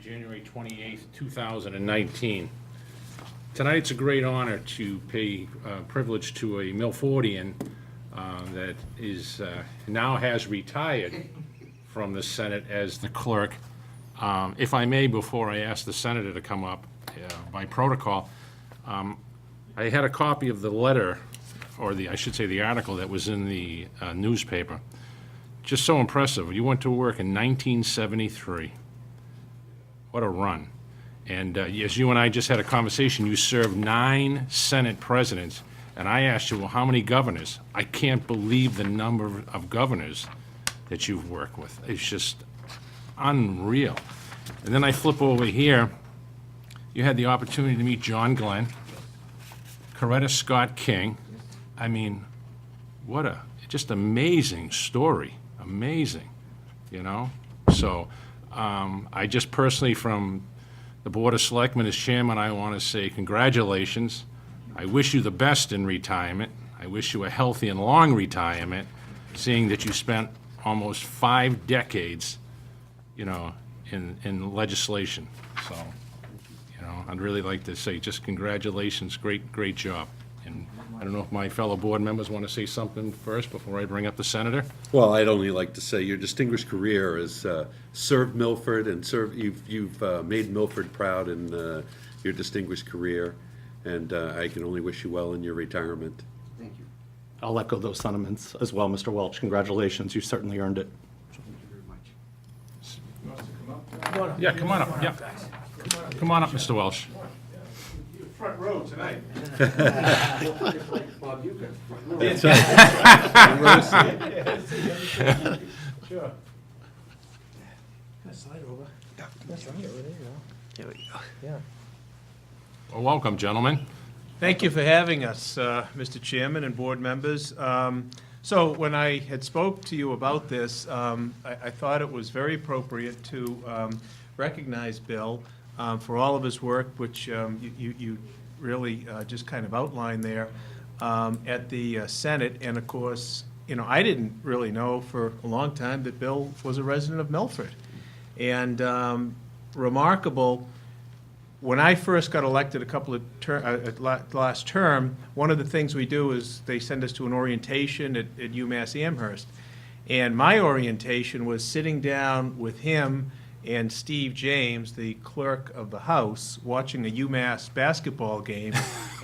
January 28th, 2019. Tonight's a great honor to pay privilege to a Milfordian that is now has retired from the Senate as the clerk. If I may, before I ask the senator to come up, by protocol, I had a copy of the letter, or I should say the article that was in the newspaper. Just so impressive. You went to work in 1973. What a run. And as you and I just had a conversation, you served 9 Senate presidents, and I asked you, well, how many governors? I can't believe the number of governors that you've worked with. It's just unreal. And then I flip over here. You had the opportunity to meet John Glenn, Coretta Scott King. I mean, what a just amazing story. Amazing, you know? So I just personally, from the Board of Selectmen as chairman, I want to say congratulations. I wish you the best in retirement. I wish you a healthy and long retirement, seeing that you spent almost 5 decades, you know, in legislation. So, you know, I'd really like to say just congratulations, great job. And I don't know if my fellow board members want to say something first before I bring up the senator. Well, I'd only like to say your distinguished career has served Milford and you've made Milford proud in your distinguished career, and I can only wish you well in your retirement. Thank you. I'll echo those sentiments as well, Mr. Welch. Congratulations, you certainly earned it. Thank you very much. Yeah, come on up, yeah. Come on up, Mr. Welch. Front row tonight. Bob, you can. Sure. Slide over. There we go. Yeah. Well, welcome, gentlemen. Thank you for having us, Mr. Chairman and board members. So when I had spoke to you about this, I thought it was very appropriate to recognize Bill for all of his work, which you really just kind of outlined there at the Senate. And of course, you know, I didn't really know for a long time that Bill was a resident of Milford. And remarkable, when I first got elected a couple of last term, one of the things we do is they send us to an orientation at UMass Amherst. And my orientation was sitting down with him and Steve James, the clerk of the House, watching a UMass basketball game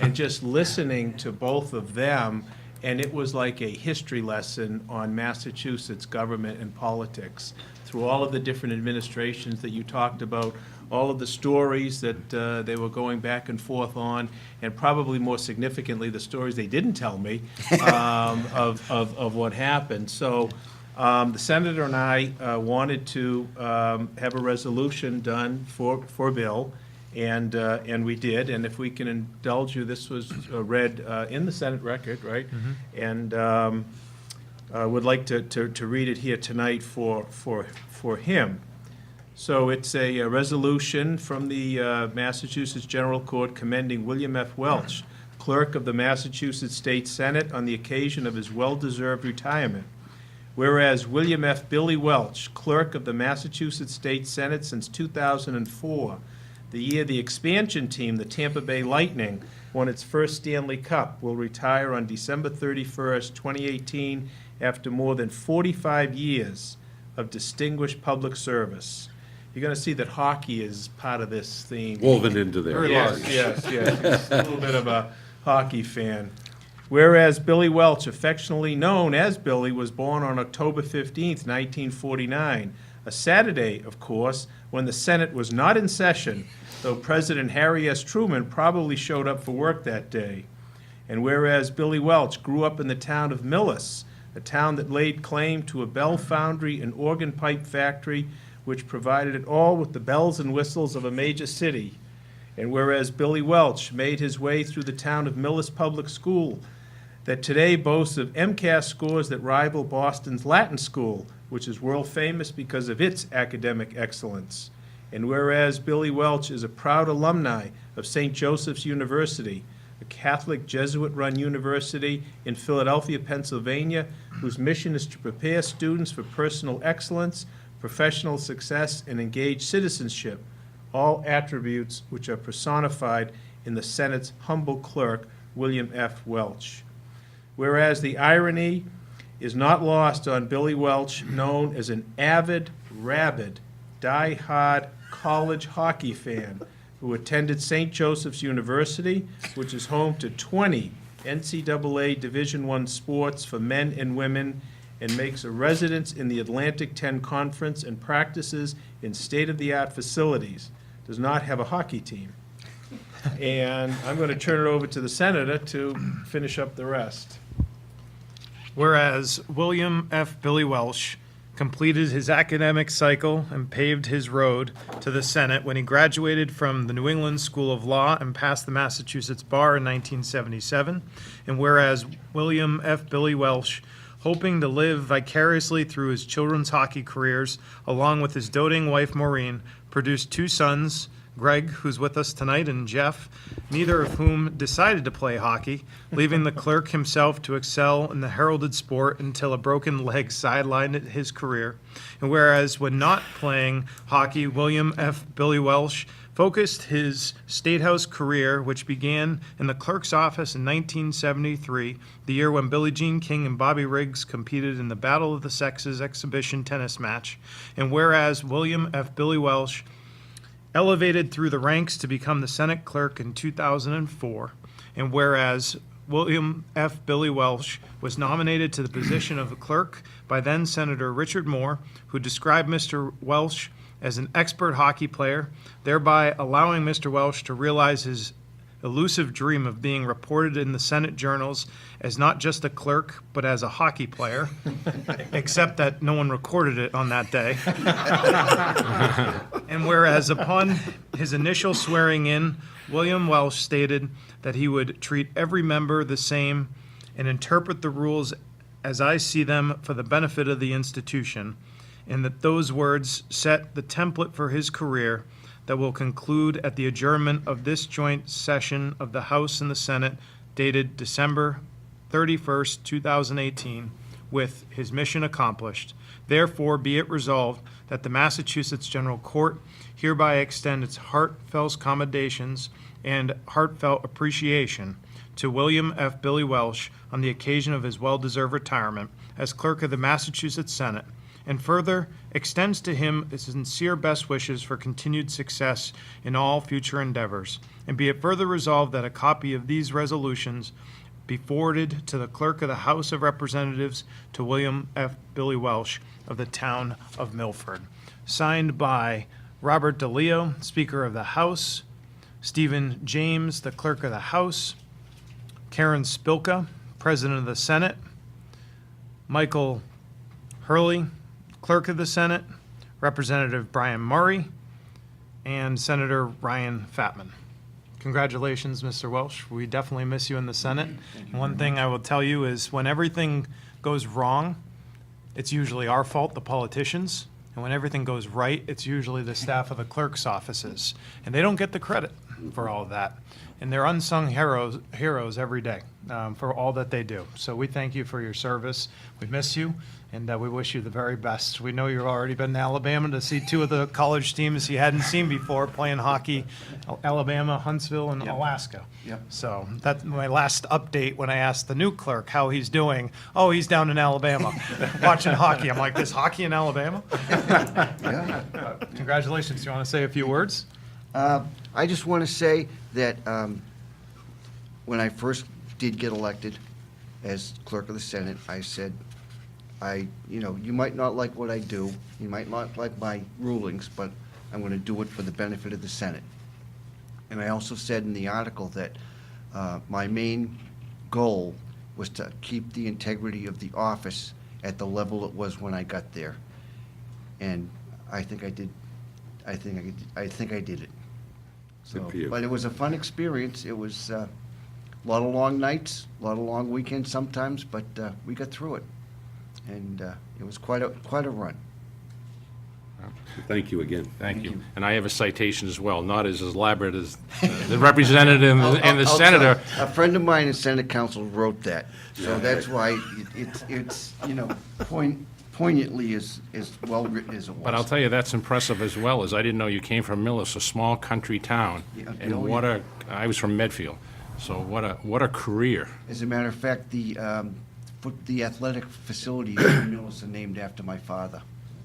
and just listening to both of them. And it was like a history lesson on Massachusetts government and politics through all of the different administrations that you talked about, all of the stories that they were going back and forth on, and probably more significantly, the stories they didn't tell me of what happened. So the senator and I wanted to have a resolution done for Bill, and we did. And if we can indulge you, this was read in the Senate record, right? Mm-hmm. And I would like to read it here tonight for him. So it's a resolution from the Massachusetts General Court commending William F. Welch, clerk of the Massachusetts State Senate, on the occasion of his well-deserved retirement. Whereas William F. Billy Welch, clerk of the Massachusetts State Senate since 2004, the year the expansion team, the Tampa Bay Lightning, won its first Stanley Cup, will retire on December 31st, 2018, after more than 45 years of distinguished public service. You're going to see that hockey is part of this theme. Woven into there. Yes. He's a little bit of a hockey fan. Whereas Billy Welch, affectionately known as Billy, was born on October 15th, 1949, a Saturday, of course, when the Senate was not in session, though President Harry S. Truman probably showed up for work that day. And whereas Billy Welch grew up in the town of Millis, a town that laid claim to a bell foundry and organ pipe factory, which provided it all with the bells and whistles of a major city. And whereas Billy Welch made his way through the town of Millis Public School, that today boasts of MCAS scores that rival Boston's Latin School, which is world famous because of its academic excellence. And whereas Billy Welch is a proud alumni of St. Joseph's University, a Catholic Jesuit-run university in Philadelphia, Pennsylvania, whose mission is to prepare students for personal excellence, professional success, and engaged citizenship. all attributes which are personified in the Senate's humble clerk, William F. Welch. Whereas the irony is not lost on Billy Welch, known as an avid, rabid, die-hard college hockey fan who attended St. Joseph's University, which is home to 20 NCAA Division I sports for men and women, and makes a residence in the Atlantic 10 Conference and practices in state-of-the-art facilities, does not have a hockey team. And I'm going to turn it over to the senator to finish up the rest. Whereas William F. Billy Welsh completed his academic cycle and paved his road to the Senate when he graduated from the New England School of Law and passed the Massachusetts Bar in 1977. And whereas William F. Billy Welsh, hoping to live vicariously through his children's hockey careers, along with his doting wife Maureen, produced two sons, Greg, who's with us tonight, and Jeff, neither of whom decided to play hockey, leaving the clerk himself to excel in the heralded sport until a broken leg sidelined his career. And whereas when not playing hockey, William F. Billy Welsh focused his State House career, which began in the clerk's office in 1973, the year when Billie Jean King and Bobby Riggs competed in the Battle of the Sexes exhibition tennis match. And whereas William F. Billy Welsh elevated through the ranks to become the Senate clerk in 2004, and whereas William F. Billy Welsh was nominated to the position of the clerk by then Senator Richard Moore, who described Mr. Welsh as an expert hockey player, thereby allowing Mr. Welsh to realize his elusive dream of being reported in the Senate journals as not just a clerk, but as a hockey player, except that no one recorded it on that day. And whereas upon his initial swearing in, William Welsh stated that he would treat every member the same and interpret the rules as I see them for the benefit of the institution, and that those words set the template for his career that will conclude at the adjournment of this joint session of the House and the Senate dated December 31st, 2018, with his mission accomplished. Therefore, be it resolved that the Massachusetts General Court hereby extend its heartfelt commendations and heartfelt appreciation to William F. Billy Welsh on the occasion of his well-deserved retirement as clerk of the Massachusetts Senate, and further extends to him the sincere best wishes for continued success in all future endeavors. And be it further resolved that a copy of these resolutions be forwarded to the clerk of the House of Representatives to William F. Billy Welsh of the town of Milford. Signed by Robert DeLeo, Speaker of the House, Stephen James, the Clerk of the House, Karen Spilka, President of the Senate, Michael Hurley, Clerk of the Senate, Representative Brian Murray, and Senator Ryan Fatman. Congratulations, Mr. Welsh. We definitely miss you in the Senate. And one thing I will tell you is when everything goes wrong, it's usually our fault, the politicians. And when everything goes right, it's usually the staff of the clerk's offices. And they don't get the credit for all of that. And they're unsung heroes every day for all that they do. So we thank you for your service. We miss you, and we wish you the very best. We know you've already been to Alabama to see two of the college teams you hadn't seen before playing hockey, Alabama, Huntsville, and Alaska. Yep. So that's my last update when I asked the new clerk how he's doing. Oh, he's down in Alabama watching hockey. I'm like, there's hockey in Alabama? Yeah. Congratulations. Do you want to say a few words? I just want to say that when I first did get elected as clerk of the Senate, I said, you might not like what I do, you might not like my rulings, but I'm going to do it for the benefit of the Senate. And I also said in the article that my main goal was to keep the integrity of the office at the level it was when I got there. And I think I did. I think I did it. So, Good for you. but it was a fun experience. It was a lot of long nights, a lot of long weekends sometimes, but we got through it, and it was quite a run. Thank you again. Thank you. And I have a citation as well, not as elaborate as the representative and the I'll senator. tell you, a friend of mine in Senate Council wrote that, so that's why it's point poignantly as well-written as it was. But I'll tell you, that's impressive as well, as I didn't know you came from Millis, a small country town. Yeah, And oh, what yeah. I was from Medfield, so what a career. As a matter of fact, the athletic facilities in Millis are named after my father.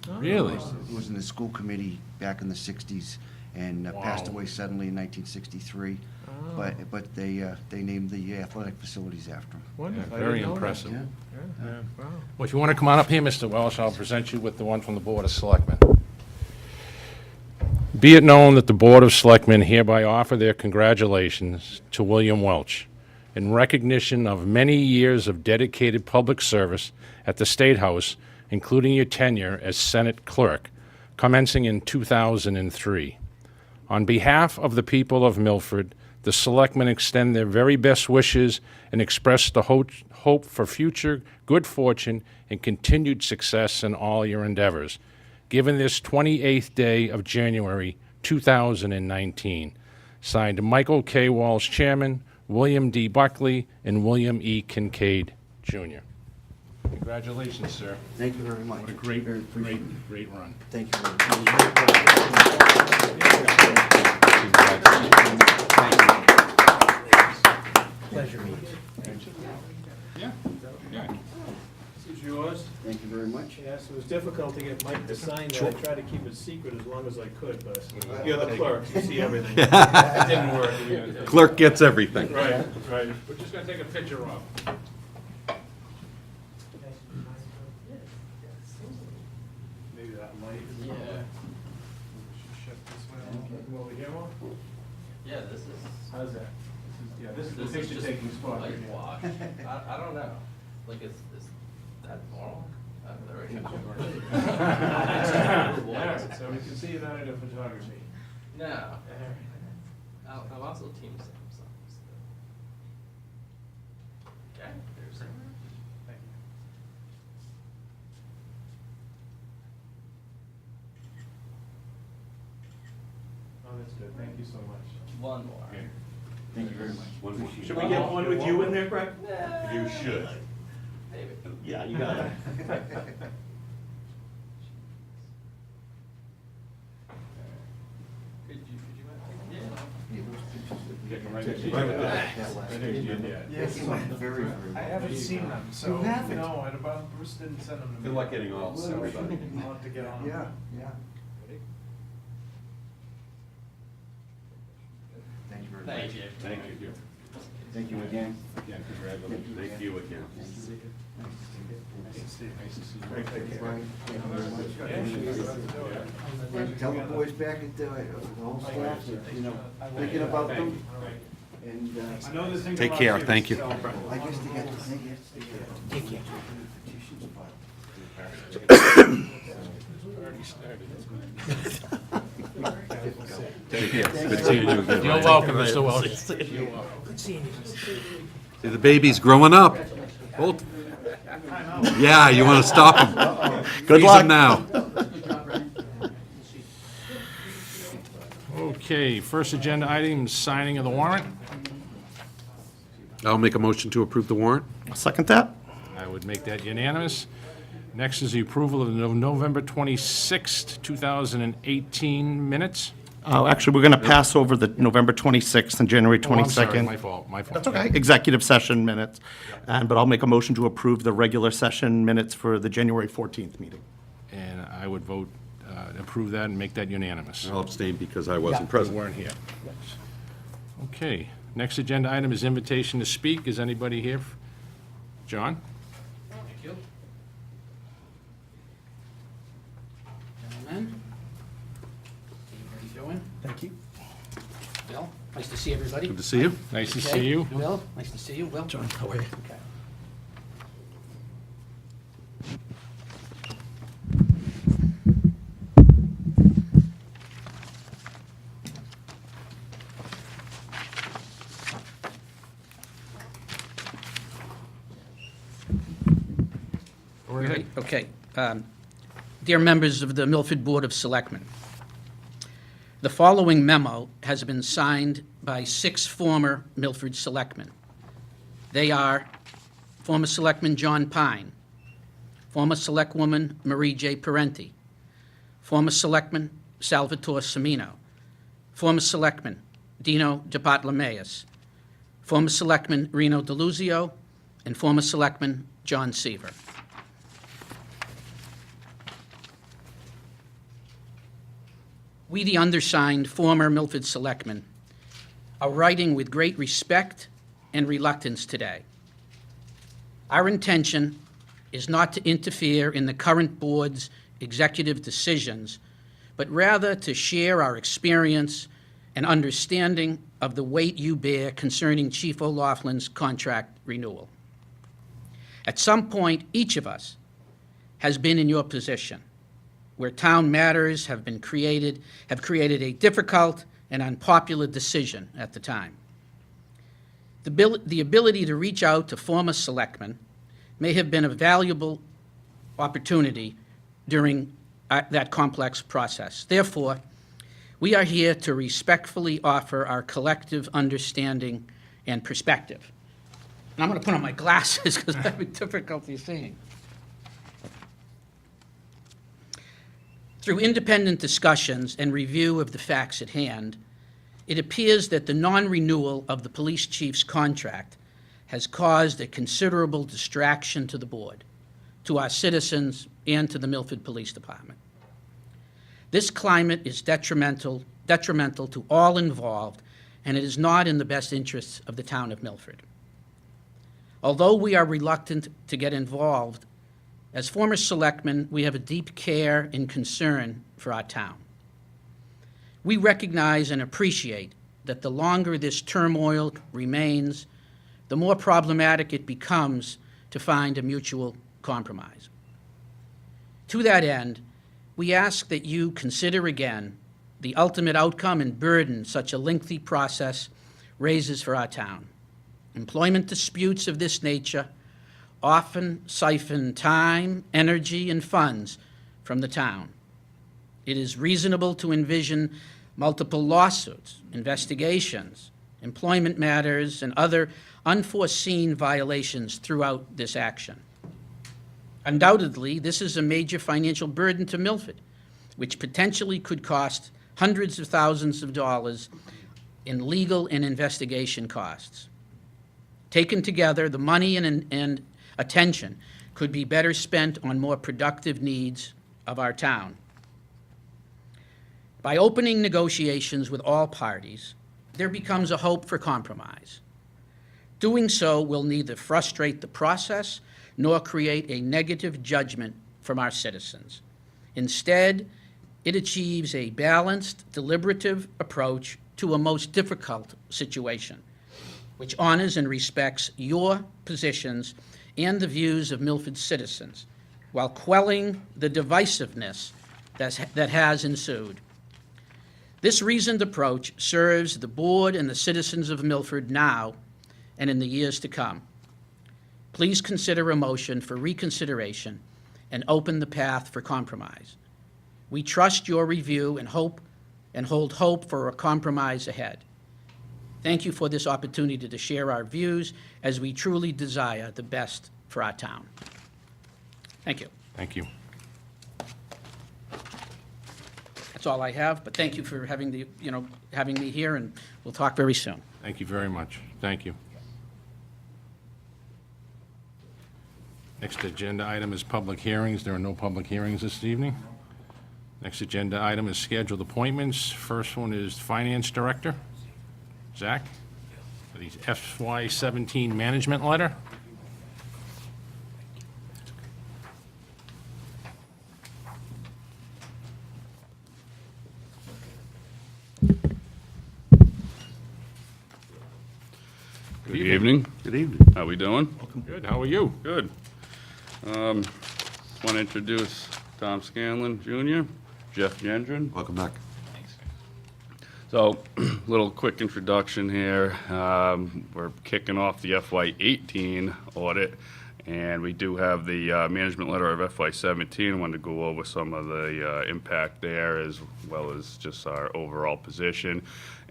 Really? He was in the school committee back in the 60s and passed Wow. away suddenly in 1963. But they named the athletic facilities after him. Wonderful. Yeah, I very didn't know that. impressive. Yeah. Yeah, wow. Well, if you want to come on up here, Mr. Welch, I'll present you with the one from the Board of Selectmen. Be it known that the Board of Selectmen hereby offer their congratulations to William Welch in recognition of many years of dedicated public service at the State House, including your tenure as Senate Clerk, commencing in 2003. On behalf of the people of Milford, the Selectmen extend their very best wishes and express the hope for future good fortune and continued success in all your endeavors. Given this 28th day of January 2019, signed Michael K. Walsh, Chairman, William D. Buckley, and William E. Kincaid, Jr. Congratulations, sir. Thank you very much. What a great, Very appreciate it. great run. Thank you very much. Pleasure meeting. Yeah, yeah. This is yours. Thank you very much. Yes, it was difficult to get Mike to sign that. I tried to keep it secret as long as I could, but you're the clerk, you see everything. It didn't work. Clerk gets everything. Right, right. We're just gonna take a picture of. Maybe that light. Yeah. Shift this way. Come over here more. Yeah, this is, How's that? This is the this is picture just taking spot right like here. wash. I don't know. Like, is that normal? There we go. Yeah, so we can see you not in photography. No. I'm also Team Samsung. Okay, there's it. Thank you. Oh, that's good. Thank you so much. One more. Thank you very much. Should we get one with you in there, Craig? You should. Maybe. Yeah, you got it. Could you, Yes, very, very I much. haven't seen them, so. You haven't? No, and about Bruce didn't send them to me. Good luck getting all, So, everybody. I'll have to get on. Yeah, yeah. Thank you very much. Thank you. Thank you. Thank you again. Again, congratulations. Thank you again. Nice to see you. Thank you, Brian. Thank you very much. Yeah. And tell the boys back at the whole staff, that, you know, thinking about them. And, I know this thing. Take care, thank you. I guess they got, take care. Already started. Take care. Good seeing you again. You're welcome, Mr. Welch. You're welcome. See, the baby's growing up. Both. Yeah, you want to stop him. Good Freeze luck. him now. Okay, first agenda item, signing of the warrant. I'll make a motion to approve the warrant. Second that? I would make that unanimous. Next is the approval of the November 26th, 2018 minutes. Actually, we're going to pass over the November 26th and January Oh, I'm sorry, 22nd. my fault, my fault. That's okay. Executive session minutes. But I'll make a motion to approve the regular session minutes for the January 14th meeting. And I would vote, approve that and make that unanimous. I'll abstain because I wasn't You present. weren't here. Okay, next agenda item is invitation to speak. Is anybody here? John? Thank you. Gentlemen, how you doing? Thank you. Bill, nice to see everybody. Good to see you. Nice to Okay, see you. Bill, nice to see you. Will? John, how are you? Okay. Ready? Okay. Dear members of the Milford Board of Selectmen, the following memo has been signed by 6 former Milford Selectmen. They are former Selectman John Pine, former Selectwoman Marie J. Parenti, former Selectman Salvatore Semino, former Selectman Dino DeBartolomeus, former Selectman Reno DeLuzio, and former Selectman John Seaver. We, the undersigned former Milford Selectmen, are writing with great respect and reluctance today. Our intention is not to interfere in the current board's executive decisions, but rather to share our experience and understanding of the weight you bear concerning Chief O'Loughlin's contract renewal. At some point, each of us has been in your position, where town matters have created a difficult and unpopular decision at the time. The ability to reach out to former selectmen may have been a valuable opportunity during that complex process. Therefore, we are here to respectfully offer our collective understanding and perspective. And I'm going to put on my glasses because I'm having difficulty seeing. Through independent discussions and review of the facts at hand, it appears that the non-renewal of the police chief's contract has caused a considerable distraction to the board, to our citizens, and to the Milford Police Department. This climate is detrimental to all involved, and it is not in the best interests of the town of Milford. Although we are reluctant to get involved, as former selectmen, we have a deep care and concern for our town. We recognize and appreciate that the longer this turmoil remains, the more problematic it becomes to find a mutual compromise. To that end, we ask that you consider again the ultimate outcome and burden such a lengthy process raises for our town. Employment disputes of this nature often siphon time, energy, and funds from the town. It is reasonable to envision multiple lawsuits, investigations, employment matters, and other unforeseen violations throughout this action. Undoubtedly, this is a major financial burden to Milford, which potentially could cost hundreds of thousands of dollars in legal and investigation costs. Taken together, the money and attention could be better spent on more productive needs of our town. By opening negotiations with all parties, there becomes a hope for compromise. Doing so will neither frustrate the process nor create a negative judgment from our citizens. Instead, it achieves a balanced, deliberative approach to a most difficult situation, which honors and respects your positions and the views of Milford citizens, while quelling the divisiveness that has ensued. This reasoned approach serves the board and the citizens of Milford now and in the years to come. Please consider a motion for reconsideration and open the path for compromise. We trust your review and hold hope for a compromise ahead. Thank you for this opportunity to share our views as we truly desire the best for our town. Thank you. Thank you. That's all I have, but thank you for having me here, and we'll talk very soon. Thank you very much. Thank you. Next agenda item is public hearings. There are no public hearings this evening. Next agenda item is scheduled appointments. First one is Finance Director, Zach, for the FY17 management letter. Good evening. Good evening. How we doing? Good, how are you? Good. Want to introduce Tom Scanlon Jr., Jeff Gendron. Welcome back. So, little quick introduction here. We're kicking off the FY18 audit, and we do have the management letter of FY17. I wanted to go over some of the impact there, as well as just our overall position.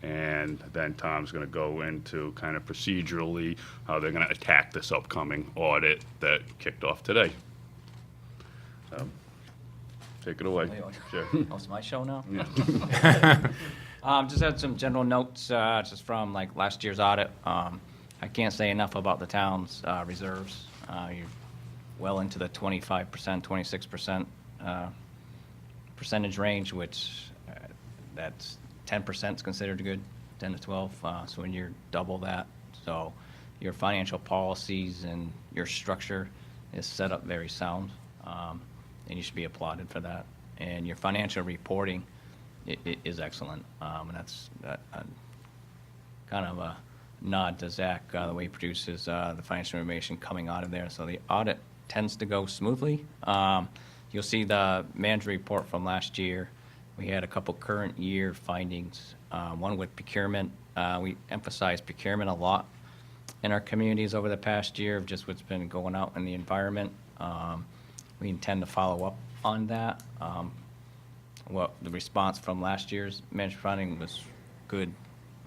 And then Tom's going to go into kind of procedurally how they're going to attack this upcoming audit that kicked off today. Take it away. Sure. Oh, it's my show now? Just had some general notes, just from like last year's audit. I can't say enough about the town's reserves. You're well into the 25%, 26% percentage range, which that's 10% is considered good, 10 to 12. So when you're double that, so your financial policies and your structure is set up very sound, and you should be applauded for that. And your financial reporting is excellent, and that's kind of a nod to Zach, the way he produces the financial information coming out of there. So the audit tends to go smoothly. You'll see the manager report from last year. We had a couple current year findings. One with procurement. We emphasized procurement a lot in our communities over the past year of just what's been going out in the environment. We intend to follow up on that. The response from last year's management funding was good,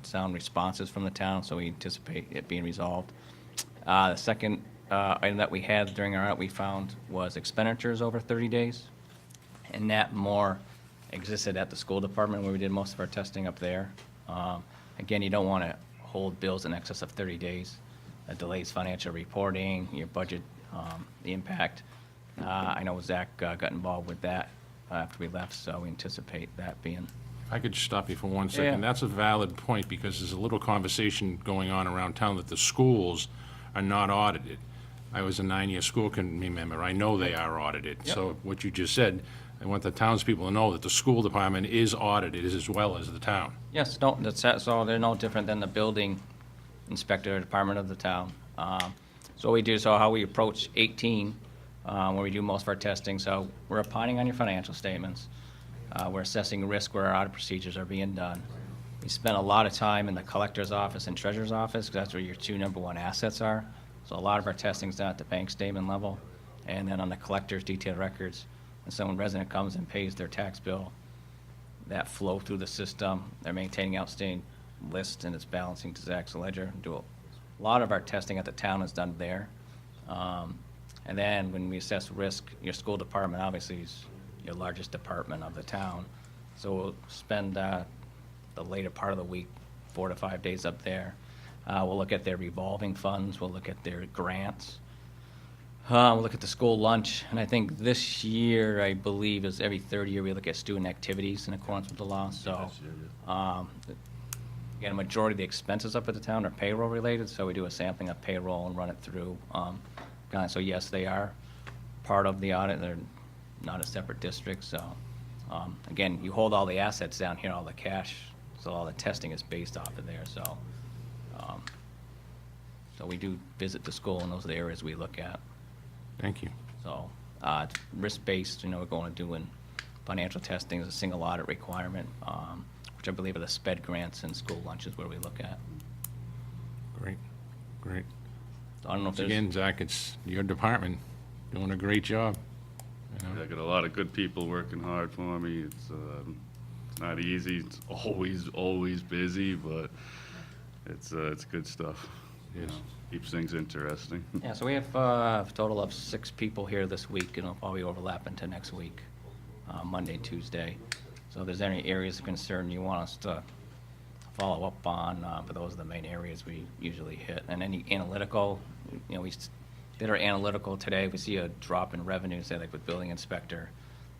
sound responses from the town, so we anticipate it being resolved. The second item that we had during our audit we found was expenditures over 30 days, and that more existed at the school department where we did most of our testing up there. Again, you don't want to hold bills in excess of 30 days. That delays financial reporting, your budget, the impact. I know Zach got involved with that after we left, so we anticipate that being. I could just stop you for 1 second. Yeah. That's a valid point, because there's a little conversation going on around town that the schools are not audited. I was a 9-year school committee member. I know they are audited. Yep. So what you just said, I want the townspeople to know that the school department is audited as well as the town. Yes, so they're no different than the building inspector department of the town. So we do, so how we approach 18, where we do most of our testing, so we're opining on your financial statements. We're assessing risk where our audit procedures are being done. We spend a lot of time in the collector's office and treasurer's office, because that's where your two number one assets are. So a lot of our testing's done at the bank statement level, and then on the collector's detailed records. And so when a resident comes and pays their tax bill, that flow through the system, they're maintaining outstanding lists, and it's balancing to Zach's ledger. A lot of our testing at the town is done there. And then when we assess risk, your school department obviously is your largest department of the town. So we'll spend the later part of the week, 4 to 5 days up there. We'll look at their revolving funds. We'll look at their grants. We'll look at the school lunch. And I think this year, I believe, is every third year we look at student activities in accordance with the law. So, again, a majority of the expenses up at the town are payroll related. So we do a sampling of payroll and run it through. So yes, they are part of the audit. They're not a separate district. So, again, you hold all the assets down here, all the cash. So all the testing is based off of there. So, so we do visit the school, and those are the areas we look at. Thank you. So, risk-based, we're going to doing financial testing is a single audit requirement, which I believe are the SPED grants and school lunches where we look at. Great, great. So I don't know if Once there's. again, Zach, it's your department, doing a great job. You know? I got a lot of good people working hard for me. It's not easy. It's always busy, but it's good stuff. Yes. Keeps things interesting. Yeah, so we have a total of 6 people here this week, and it'll probably overlap into next week, Monday, Tuesday. So if there's any areas of concern you want us to follow up on, but those are the main areas we usually hit. And any analytical, we did our analytical today. If we see a drop in revenue, say like with building inspector,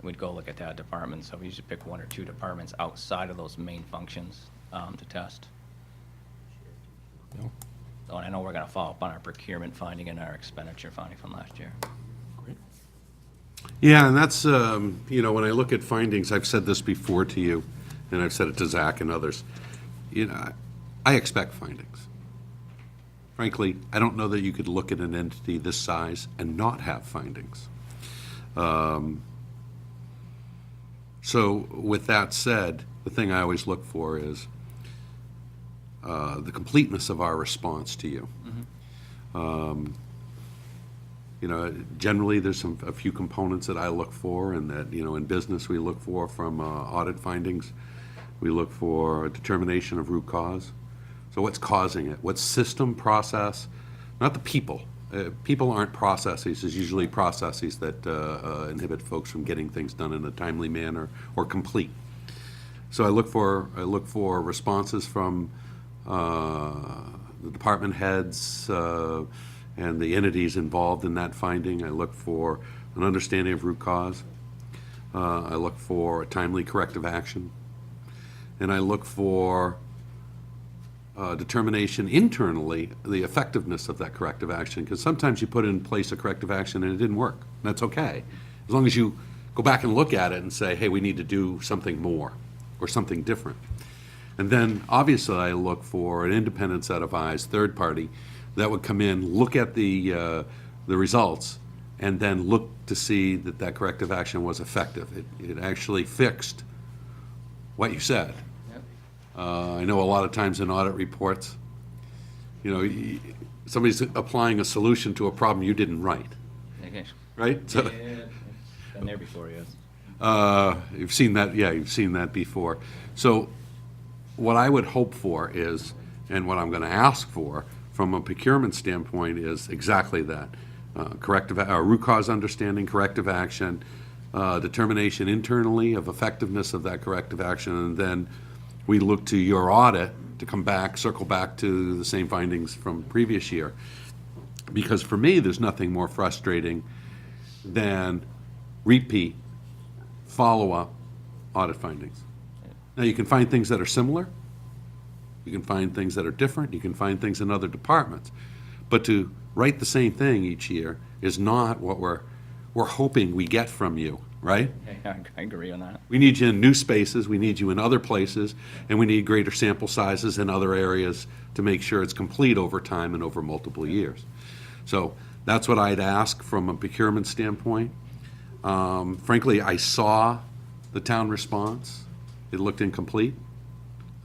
we'd go look at that department. So we usually pick 1 or 2 departments outside of those main functions to test. No? So, and I know we're going to follow up on our procurement finding and our expenditure finding from last year. Yeah, and that's, when I look at findings, I've said this before to you, and I've said it to Zach and others. I expect findings. Frankly, I don't know that you could look at an entity this size and not have findings. So with that said, the thing I always look for is the completeness of our response to you. Generally, there's a few components that I look for, and that, in business we look for from audit findings. We look for a determination of root cause. So what's causing it? What system, process, not the people, people aren't processes. It's usually processes that inhibit folks from getting things done in a timely manner or complete. So I look for responses from the department heads and the entities involved in that finding. I look for an understanding of root cause. I look for a timely corrective action. And I look for determination internally, the effectiveness of that corrective action, because sometimes you put in place a corrective action and it didn't work. That's okay, as long as you go back and look at it and say, hey, we need to do something more or something different. And then, obviously, I look for an independent set of eyes, third party, that would come in, look at the results, and then look to see that that corrective action was effective. It actually fixed what you said. I know a lot of times in audit reports, somebody's applying a solution to a problem you didn't write, Okay. right? So, Yeah, been there before, yes. you've seen that, yeah, you've seen that before. So what I would hope for is, and what I'm going to ask for from a procurement standpoint is exactly that. Root cause understanding, corrective action, determination internally of effectiveness of that corrective action, and then we look to your audit to come back, circle back to the same findings from previous year. Because for me, there's nothing more frustrating than repeat, follow-up audit findings. Now, you can find things that are similar, you can find things that are different, you can find things in other departments. But to write the same thing each year is not what we're hoping we get from you, right? I agree on that. We need you in new spaces, we need you in other places, and we need greater sample sizes in other areas to make sure it's complete over time and over multiple years. So that's what I'd ask from a procurement standpoint. Frankly, I saw the town response. It looked incomplete.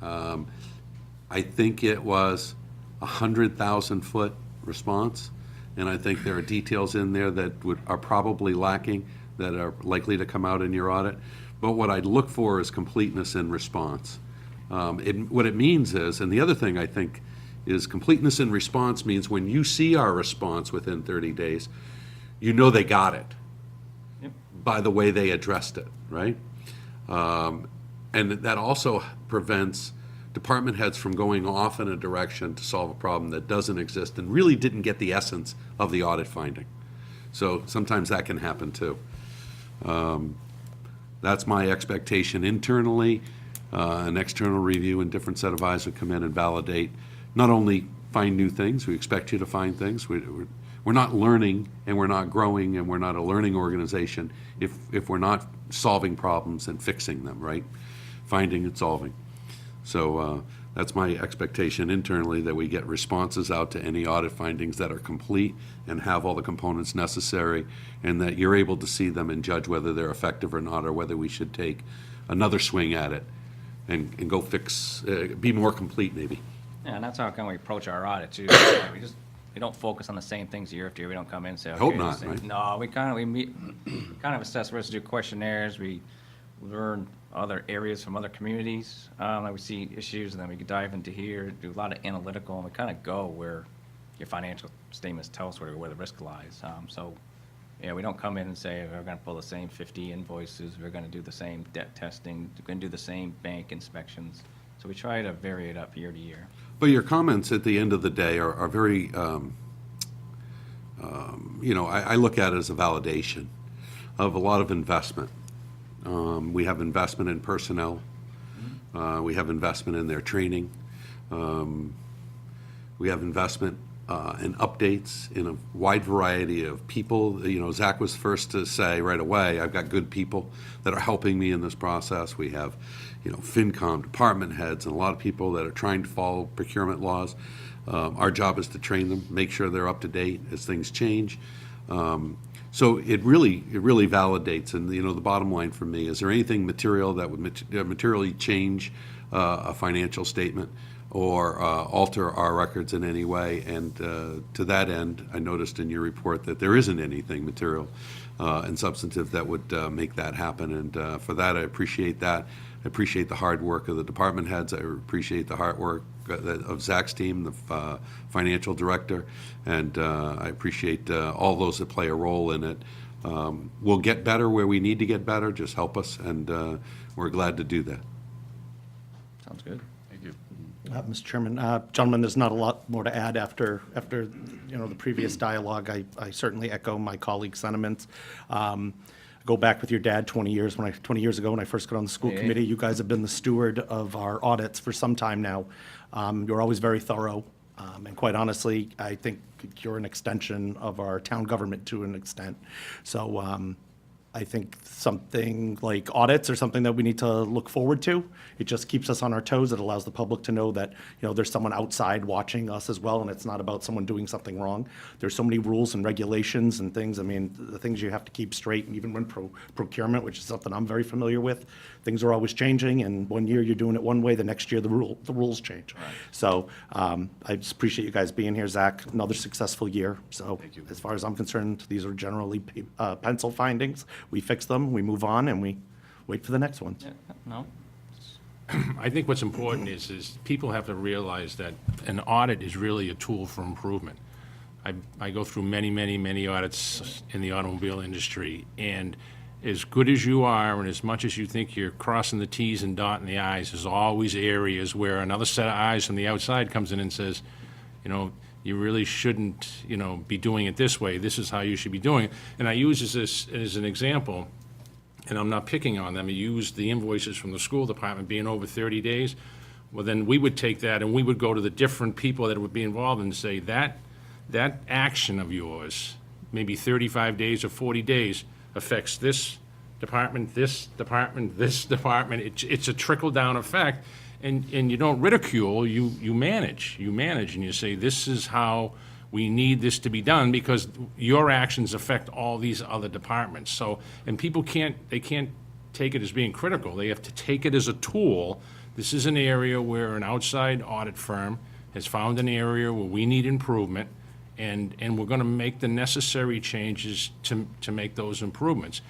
I think it was a 100,000-foot response, and I think there are details in there that are probably lacking, that are likely to come out in your audit. But what I'd look for is completeness in response. What it means is, and the other thing I think is completeness in response means when you see our response within 30 days, you know they got it. Yep. By the way they addressed it, right? And that also prevents department heads from going off in a direction to solve a problem that doesn't exist and really didn't get the essence of the audit finding. So sometimes that can happen too. That's my expectation internally. An external review and different set of eyes would come in and validate, not only find new things, we expect you to find things. We're not learning and we're not growing and we're not a learning organization if we're not solving problems and fixing them, right? Finding and solving. So that's my expectation internally, that we get responses out to any audit findings that are complete and have all the components necessary, and that you're able to see them and judge whether they're effective or not, or whether we should take another swing at it and go fix, be more complete maybe. Yeah, and that's how kind of we approach our audit too. We don't focus on the same things year after year. We don't come in and say, okay, Hope not, the same- right? No, we kind of assess risks, do questionnaires. We learn other areas from other communities. Like we see issues, and then we could dive into here, do a lot of analytical, and we kind of go where your financial statements tell us where the risk lies. So, yeah, we don't come in and say, we're going to pull the same 50 invoices, we're going to do the same debt testing, we're going to do the same bank inspections. So we try to vary it up year to year. But your comments at the end of the day are very, I look at it as a validation of a lot of investment. We have investment in personnel. We have investment in their training. We have investment in updates in a wide variety of people. Zach was first to say right away, I've got good people that are helping me in this process. We have, FinCom, department heads, and a lot of people that are trying to follow procurement laws. Our job is to train them, make sure they're up to date as things change. So it really validates, and the bottom line for me, is there anything material that would materially change a financial statement or alter our records in any way. And to that end, I noticed in your report that there isn't anything material and substantive that would make that happen. And for that, I appreciate that. I appreciate the hard work of the department heads. I appreciate the hard work of Zach's team, the financial director, and I appreciate all those that play a role in it. We'll get better where we need to get better. Just help us, and we're glad to do that. Sounds good. Thank you. Mr. Chairman, gentlemen, there's not a lot more to add after the previous dialogue. I certainly echo my colleagues' sentiments. Go back with your dad 20 years ago when I first got on the school Hey. committee. You guys have been the steward of our audits for some time now. You're always very thorough, and quite honestly, I think you're an extension of our town government to an extent. So I think something like audits are something that we need to look forward to. It just keeps us on our toes. It allows the public to know that, there's someone outside watching us as well, and it's not about someone doing something wrong. There's so many rules and regulations and things. I mean, the things you have to keep straight, and even when procurement, which is something I'm very familiar with, things are always changing, and one year you're doing it one way, the next year the rules change. So I just appreciate you guys being here. Zach, another successful year. So as far as I'm concerned, these are generally pencil findings. We fix them, we move on, and we wait for the next ones. Yeah, no? I think what's important is people have to realize that an audit is really a tool for improvement. I go through many audits in the automobile industry, and as good as you are and as much as you think you're crossing the T's and dotting the I's, there's always areas where another set of eyes from the outside comes in and says, you really shouldn't, be doing it this way. This is how you should be doing it. And I use this as an example, and I'm not picking on them. I use the invoices from the school department being over 30 days. Well, then we would take that and we would go to the different people that would be involved and say that action of yours, maybe 35 days or 40 days, affects this department, this department, this department. It's a trickle-down effect. And you don't ridicule, you manage. You manage and you say, this is how we need this to be done because your actions affect all these other departments. So, and people can't take it as being critical. They have to take it as a tool. This is an area where an outside audit firm has found an area where we need improvement, and we're going to make the necessary changes to make those improvements.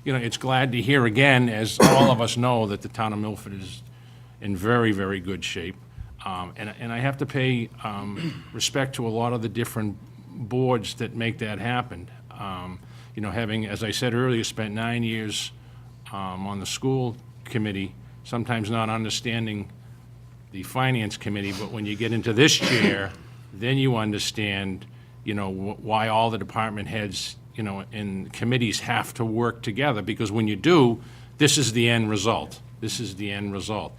It's glad to hear again, as all of us know, that the town of Milford is in very good shape. And I have to pay respect to a lot of the different boards that make that happen. Having, as I said earlier, spent 9 years on the school committee, sometimes not understanding the finance committee, but when you get into this chair, then you understand, why all the department heads, and committees have to work together, because when you do, this is the end result. This is the end result.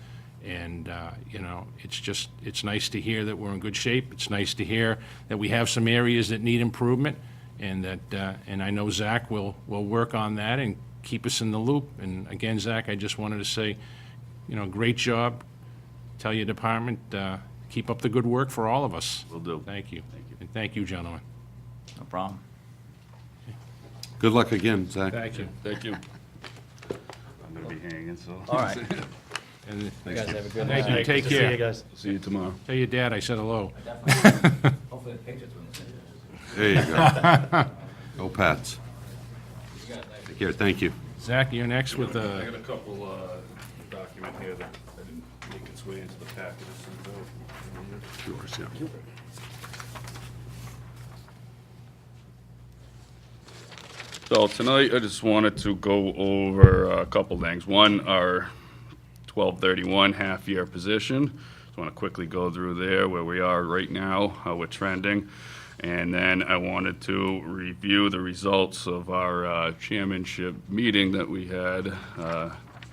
And, it's nice to hear that we're in good shape. It's nice to hear that we have some areas that need improvement, and that, and I know Zach will work on that and keep us in the loop. And again, Zach, I just wanted to say, great job. Tell your department, keep up the good work for all of us. Will do. Thank you. And thank you, gentlemen. No problem. Good luck again, Zach. Thank you. Thank you. I'm gonna be hanging, so. All right. And You guys have a good thank night. you. Take care. See you guys. See you tomorrow. Tell your dad I said hello. Hopefully the Patriots win this. There you go. Go Pats. Take care, thank you. Zach, you're next with I the, got a couple, document here that didn't make its way into the packet. Yours, yeah. So tonight, I just wanted to go over a couple things. One, our 12/31 half-year position. Just want to quickly go through there, where we are right now, how we're trending. And then I wanted to review the results of our chairmanship meeting that we had.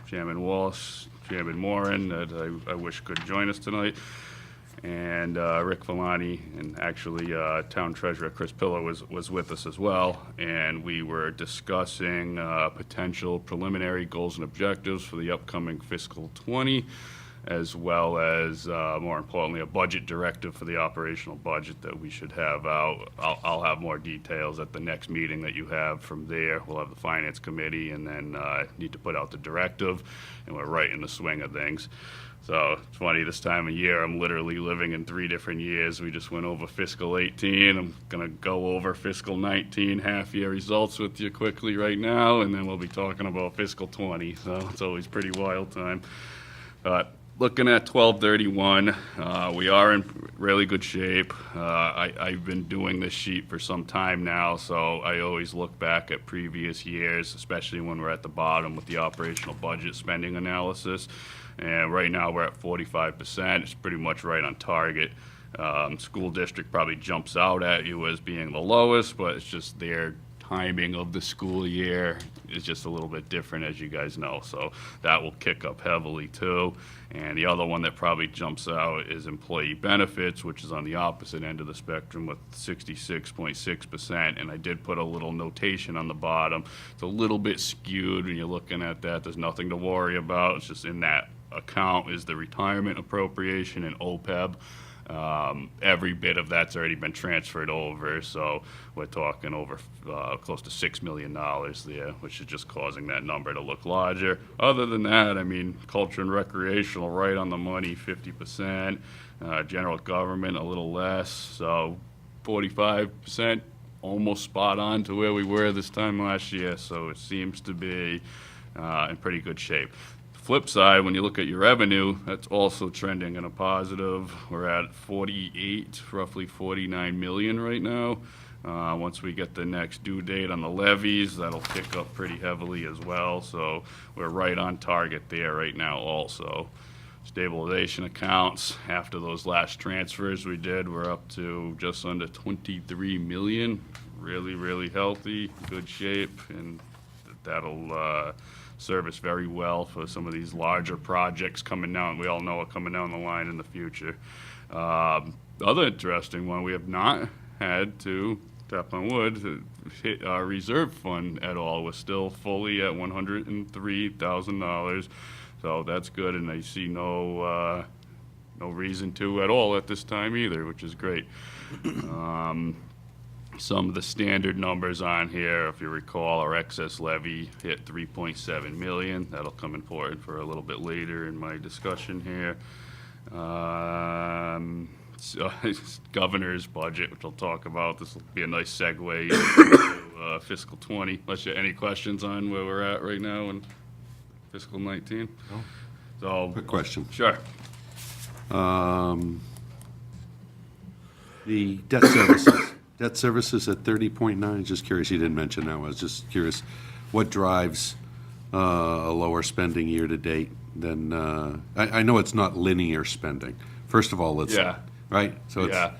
Chairman Walsh, Chairman Moran, that I wish could join us tonight, and Rick Villani, and actually Town Treasurer Chris Pillow was with us as well. And we were discussing potential preliminary goals and objectives for the upcoming fiscal '20, as well as, more importantly, a budget directive for the operational budget that we should have out. I'll have more details at the next meeting that you have. From there, we'll have the Finance Committee, and then need to put out the directive, and we're right in the swing of things. So it's funny, this time of year, I'm literally living in 3 different years. We just went over fiscal 18. I'm going to go over fiscal 19 half-year results with you quickly right now, and then we'll be talking about fiscal 20. So it's always pretty wild time. Looking at 12/31, we are in really good shape. I've been doing this sheet for some time now, so I always look back at previous years, especially when we're at the bottom with the operational budget spending analysis. And right now, we're at 45%. It's pretty much right on target. School district probably jumps out at you as being the lowest, but it's just their timing of the school year is just a little bit different, as you guys know. So that will kick up heavily too. And the other one that probably jumps out is employee benefits, which is on the opposite end of the spectrum with 66.6%. And I did put a little notation on the bottom. It's a little bit skewed when you're looking at that. There's nothing to worry about. It's just in that account is the retirement appropriation and OPEB. Every bit of that's already been transferred over, so we're talking over close to $6 million there, which is just causing that number to look larger. Other than that, I mean, culture and recreational, right on the money, 50%. General government, a little less, so 45%, almost spot on to where we were this time last year, so it seems to be in pretty good shape. Flip side, when you look at your revenue, that's also trending in a positive. We're at 48, roughly 49 million right now. Once we get the next due date on the levies, that'll kick up pretty heavily as well. So we're right on target there right now also. Stabilization accounts, after those last transfers we did, we're up to just under 23 million. Really, really healthy, good shape, and that'll serve us very well for some of these larger projects coming down. We all know are coming down the line in the future. The other interesting one, we have not had to, tap on wood, hit our reserve fund at all. We're still fully at $103,000. So that's good, and I see no reason to at all at this time either, which is great. Some of the standard numbers on here, if you recall, our excess levy hit 3.7 million. That'll come important for a little bit later in my discussion here. So, governor's budget, which I'll talk about. This will be a nice segue into fiscal 20. Unless you have any questions on where we're at right now in fiscal 19. No. So, Quick question. sure. The debt services. Debt services at 30.9, just curious, you didn't mention that, I was just curious, what drives a lower spending year-to-date than, I know it's not linear spending. First of all, it's, Yeah. right? So Yeah.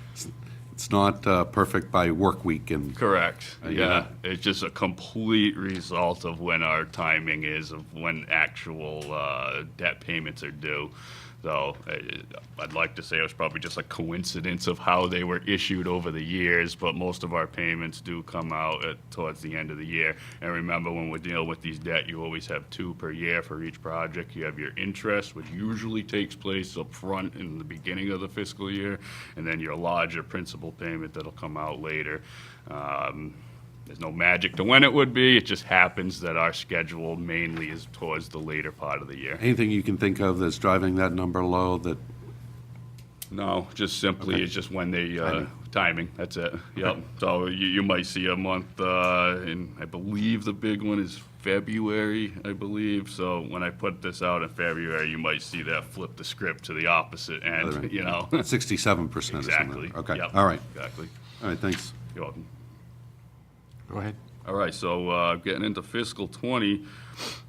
it's not perfect by work week and. Correct. You Yeah, know. it's just a complete result of when our timing is of when actual debt payments are due. So I'd like to say it was probably just a coincidence of how they were issued over the years, but most of our payments do come out towards the end of the year. And remember, when we deal with these debt, you always have 2 per year for each project. You have your interest, which usually takes place up front in the beginning of the fiscal year, and then your larger principal payment that'll come out later. There's no magic to when it would be. It just happens that our schedule mainly is towards the later part of the year. Anything you can think of that's driving that number low that, No, just simply, Okay. it's just when they, Timing. timing, that's it. Yep. So you might see a month, and I believe the big one is February, I believe. So when I put this out in February, you might see that flip the script to the opposite end, Right. you know? 67% or something. Exactly. Okay, Yep. all right, Exactly. all right, thanks. You're welcome. Go ahead. All right, so getting into fiscal 20,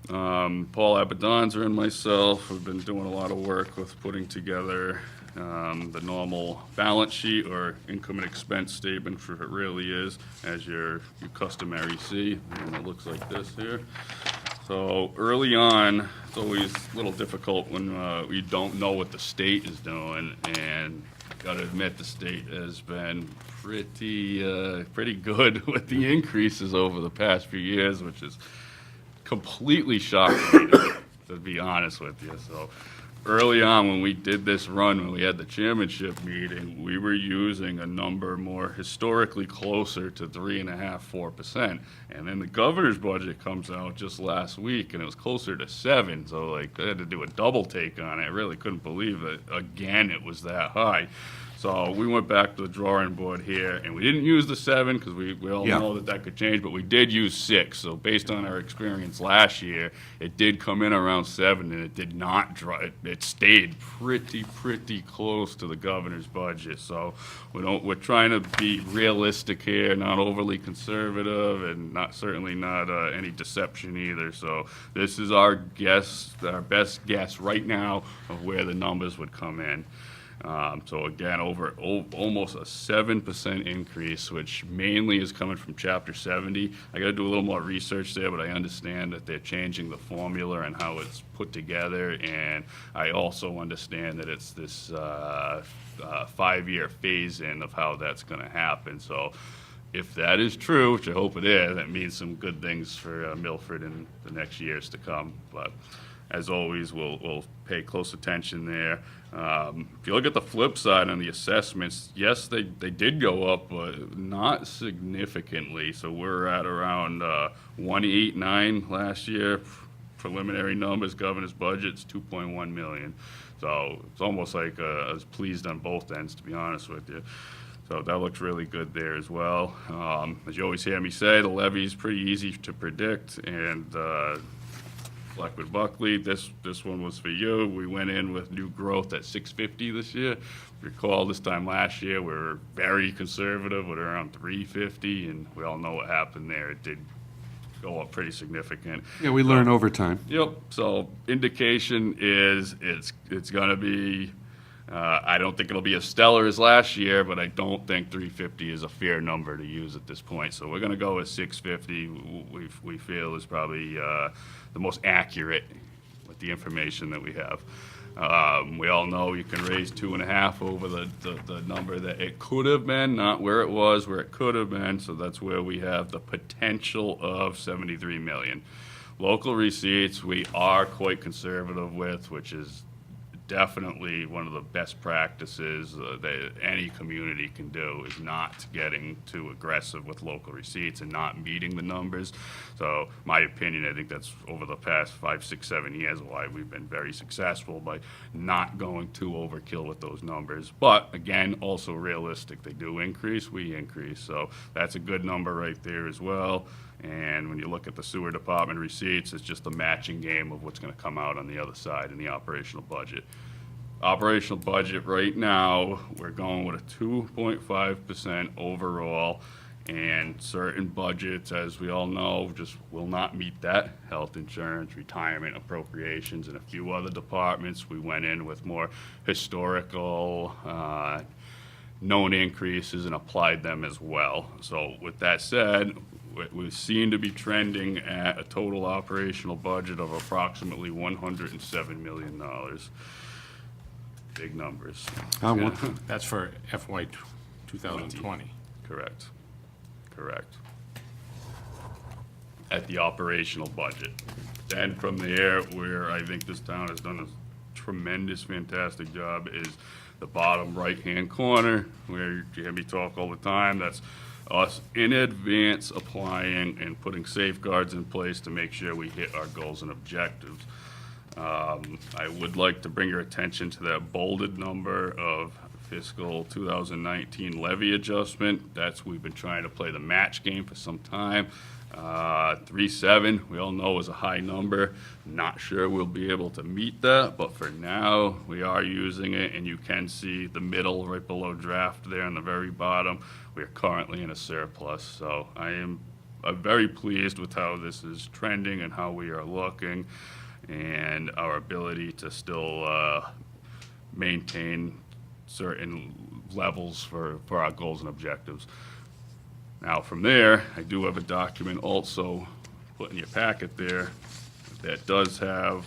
Paul Abadanza and myself have been doing a lot of work with putting together the normal balance sheet or income and expense statement, for it really is, as you customary see, and it looks like this here. So early on, it's always a little difficult when we don't know what the state is doing, and gotta admit, the state has been pretty good with the increases over the past few years, which is completely shocking, to be honest with you. So early on when we did this run, when we had the chairmanship meeting, we were using a number more historically closer to 3.5%, 4%. And then the governor's budget comes out just last week, and it was closer to 7%. So like, I had to do a double take on it. I really couldn't believe that, again, it was that high. So we went back to the drawing board here, and we didn't use the 7 because we all Yeah. know that that could change, but we did use 6. So based on our experience last year, it did come in around 7, and it did not drop. It stayed pretty close to the governor's budget. So we're trying to be realistic here, not overly conservative, and certainly not any deception either. So this is our guess, our best guess right now of where the numbers would come in. So again, almost a 7% increase, which mainly is coming from Chapter 70. I got to do a little more research there, but I understand that they're changing the formula and how it's put together, and I also understand that it's this 5-year phase-in of how that's going to happen. So if that is true, which I hope it is, that means some good things for Milford in the next years to come. But as always, we'll pay close attention there. If you look at the flip side on the assessments, yes, they did go up, but not significantly. So we're at around 189 last year. Preliminary numbers, governor's budget's 2.1 million. So it's almost like I was pleased on both ends, to be honest with you. So that looks really good there as well. As you always hear me say, the levy's pretty easy to predict, and Selectman Buckley, this one was for you. We went in with new growth at 650 this year. Recall this time last year, we were very conservative with around 350, and we all know what happened there. It did go up pretty significant. Yeah, we learn over time. Yep, so indication is it's gonna be, I don't think it'll be as stellar as last year, but I don't think 350 is a fair number to use at this point. So we're gonna go with 650, we feel is probably the most accurate with the information that we have. We all know you can raise 2.5 over the number that it could have been, not where it was, where it could have been. So that's where we have the potential of 73 million. Local receipts, we are quite conservative with, which is definitely one of the best practices that any community can do, is not getting too aggressive with local receipts and not meeting the numbers. So my opinion, I think that's over the past 5, 6, 7 years why we've been very successful by not going too overkill with those numbers. But again, also realistic. They do increase, we increase. So that's a good number right there as well. And when you look at the sewer department receipts, it's just a matching game of what's going to come out on the other side in the operational budget. Operational budget right now, we're going with a 2.5% overall, and certain budgets, as we all know, just will not meet that. Health insurance, retirement appropriations, and a few other departments. We went in with more historical known increases and applied them as well. So with that said, we seem to be trending at a total operational budget of approximately $107 million. Big numbers. That's for FY 2020. Correct. At the operational budget. Then from there, where I think this town has done a tremendous, fantastic job, is the bottom right-hand corner, where you hear me talk all the time. That's us in advance applying and putting safeguards in place to make sure we hit our goals and objectives. I would like to bring your attention to that bolded number of fiscal 2019 levy adjustment. We've been trying to play the match game for some time. 3.7, we all know is a high number. Not sure we'll be able to meet that, but for now, we are using it, and you can see the middle right below draft there on the very bottom. We are currently in a surplus, so I'm very pleased with how this is trending and how we are looking, and our ability to still maintain certain levels for our goals and objectives. Now, from there, I do have a document also put in your packet there that does have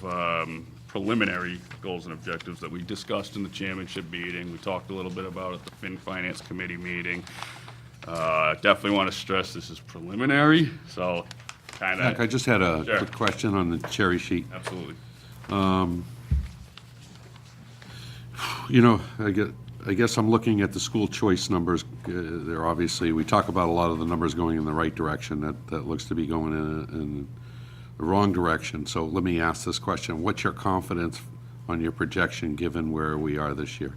preliminary goals and objectives that we discussed in the chairmanship meeting. We talked a little bit about at the Finance Committee meeting. Definitely want to stress this is preliminary, so kind Zach, I of, just had a Sure. quick question on the cherry sheet. absolutely. you know, I guess I'm looking at the school choice numbers. They're obviously, we talk about a lot of the numbers going in the right direction. That looks to be going in the wrong direction. So let me ask this question. What's your confidence on your projection, given where we are this year?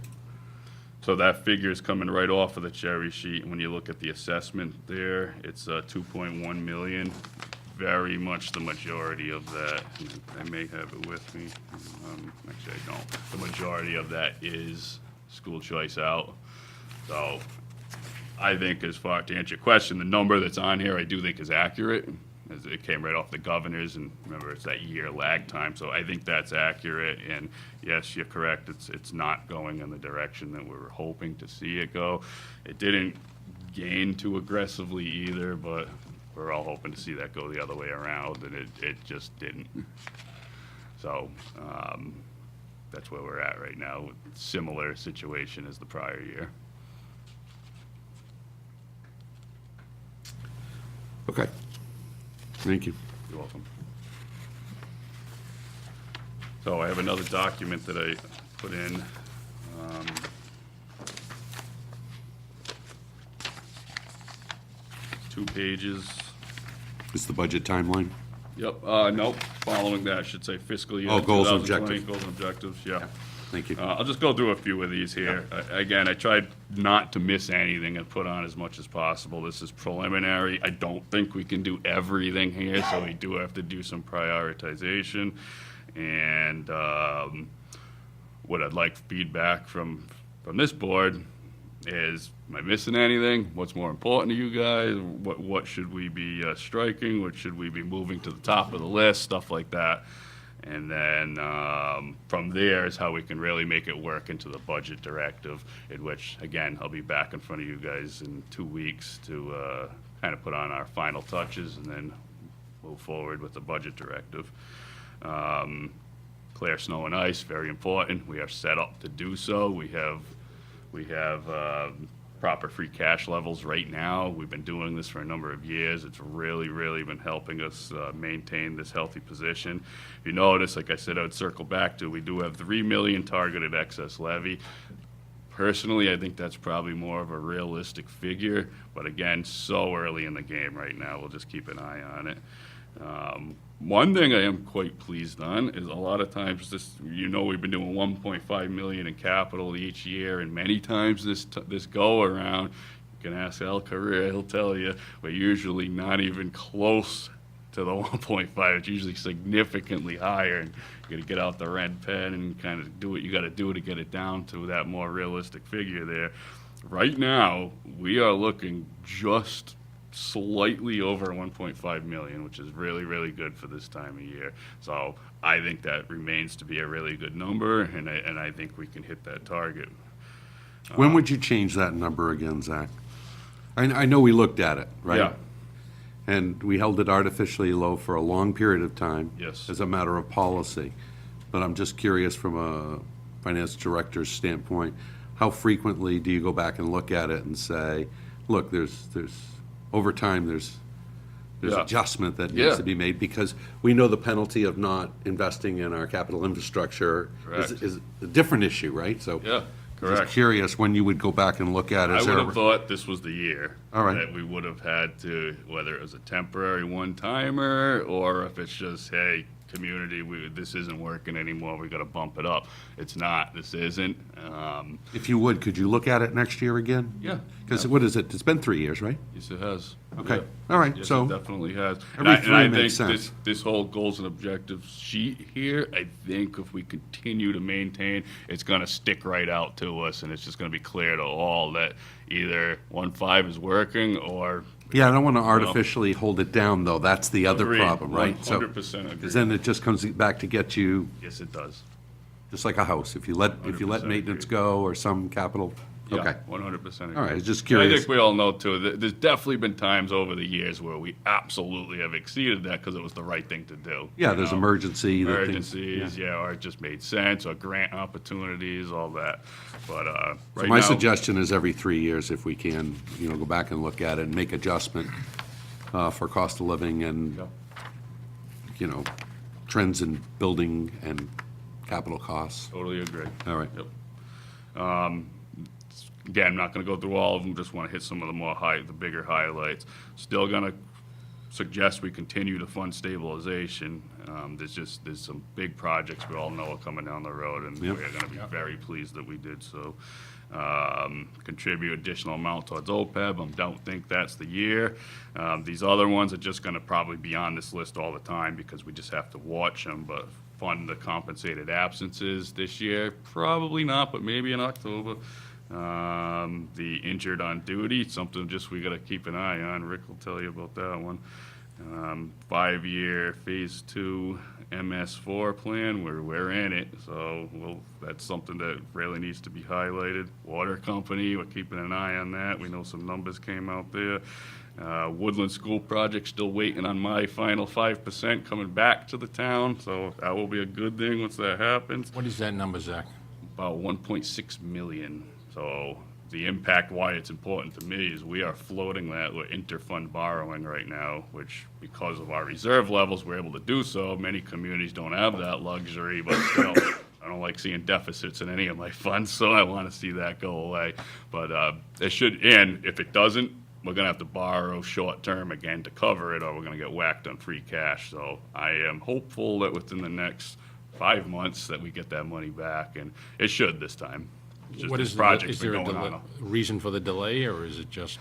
So that figure is coming right off of the cherry sheet. When you look at the assessment there, it's 2.1 million. Very much the majority of that, and I may have it with me. Actually, I don't. The majority of that is school choice out. So I think, as far to answer your question, the number that's on here, I do think is accurate, as it came right off the governor's, and remember, it's that year lag time, so I think that's accurate, and yes, you're correct, it's not going in the direction that we were hoping to see it go. It didn't gain too aggressively either, but we're all hoping to see that go the other way around, and it just didn't. So, that's where we're at right now, with similar situation as the prior year. Okay. Thank you. You're welcome. So I have another document that I put in. 2 pages. Is the budget timeline? Yep, nope, following that, I should say fiscal year. Oh, goals and 2020, objectives. Goals and objectives, yeah. Thank you. I'll just go through a few of these here. Again, I tried not to miss anything and put on as much as possible. This is preliminary. I don't think we can do everything here, so we do have to do some prioritization. And what I'd like feedback from this board is, am I missing anything? What's more important to you guys? What should we be striking? What should we be moving to the top of the list? Stuff like that. And then from there is how we can really make it work into the budget directive, in which, again, I'll be back in front of you guys in 2 weeks to kind of put on our final touches and then move forward with the budget directive. Clear snow and ice, very important. We are set up to do so. We have proper free cash levels right now. We've been doing this for a number of years. It's really, really been helping us maintain this healthy position. If you notice, like I said, I would circle back to, we do have 3 million targeted excess levy. Personally, I think that's probably more of a realistic figure, but again, so early in the game right now, we'll just keep an eye on it. One thing I am quite pleased on is a lot of times this, we've been doing 1.5 million in capital each year, and many times this go around, you can ask Al Career, he'll tell you, we're usually not even close to the 1.5. It's usually significantly higher, and you got to get out the red pen and kind of do what you got to do to get it down to that more realistic figure there. Right now, we are looking just slightly over 1.5 million, which is really, really good for this time of year. So I think that remains to be a really good number, and I think we can hit that target. When would you change that number again, Zach? I know we looked at it, right? Yeah. And we held it artificially low for a long period of time. Yes. As a matter of policy. But I'm just curious, from a finance director's standpoint, how frequently do you go back and look at it and say, look, there's over time, there's Yeah. adjustment that Yeah. needs to be made, because we know the penalty of not investing in our capital infrastructure Correct. is a different issue, right? So Yeah, just correct. curious when you would go back and look at it. I Is would there have thought this was the year. All right. That we would have had to, whether it was a temporary one-timer, or if it's just, hey, community, this isn't working anymore, we got to bump it up. It's not, this isn't. If you would, could you look at it next year again? Yeah. Because what is it? It's been 3 years, right? Yes, it has. Okay. Yeah. All right, Yes, so it definitely has. every And three I makes think sense. this whole goals and objectives sheet here, I think if we continue to maintain, it's gonna stick right out to us, and it's just gonna be clear to all that either 1.5 is working, or. Yeah, I don't want to artificially hold it down, though. That's the other Agreed. problem, right? 100% agree. Because then it just comes back to get you, Yes, it does. just like a house. If you let 100% maintenance agree. go or some capital, Yeah, okay. 100% agree. All right, just And I curious. think we all know, too, that there's definitely been times over the years where we absolutely have exceeded that because it was the right thing to do. Yeah, you there's know? emergency. that things- Emergencies, yeah. yeah, or it just made sense, or grant opportunities, all that. But So right my now, suggestion is every 3 years, if we can, go back and look at it and make adjustment for cost of living and, Yep. trends in building and capital costs. Totally agree. All right. Yep. Again, I'm not gonna go through all of them, just wanna hit some of the bigger highlights. Still gonna suggest we continue to fund stabilization. There's some big projects we all know are coming down the road, and Yep. we're gonna be very pleased that we did so. Contribute additional amount towards OPEB, I don't think that's the year. These other ones are just gonna probably be on this list all the time, because we just have to watch them, but fund the compensated absences this year, probably not, but maybe in October. The injured on duty, something just we gotta keep an eye on. Rick will tell you about that one. 5-year Phase 2 MS4 plan, we're in it, so that's something that really needs to be highlighted. Water company, we're keeping an eye on that. We know some numbers came out there. Woodland School project, still waiting on my final 5% coming back to the town, so that will be a good thing once that happens. What is that number, Zach? About 1.6 million. So the impact, why it's important to me, is we are floating that with interfund borrowing right now, which, because of our reserve levels, we're able to do so. Many communities don't have that luxury, but still, I don't like seeing deficits in any of my funds, so I want to see that go away. But it should, and if it doesn't, we're gonna have to borrow short-term again to cover it, or we're gonna get whacked on free cash. So I am hopeful that within the next 5 months that we get that money back, and it should this time. It's just What this is project's is there been a going delay- on. reason for the delay, or is it just?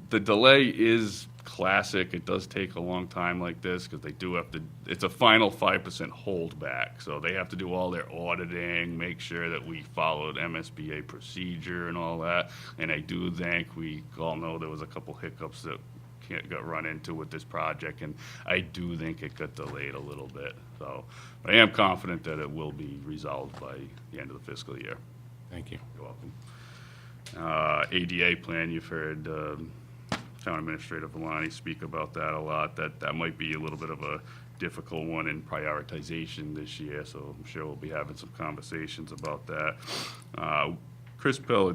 The delay is classic. It does take a long time like this, because they do have to, it's a final 5% holdback. So they have to do all their auditing, make sure that we followed MSBA procedure and all that. And I do think, we all know there was a couple hiccups that got run into with this project, and I do think it got delayed a little bit. So, but I am confident that it will be resolved by the end of the fiscal year. Thank you. You're welcome. ADA plan, you've heard Town Administrator Valani speak about that a lot. That might be a little bit of a difficult one in prioritization this year, so I'm sure we'll be having some conversations about that. Chris Pella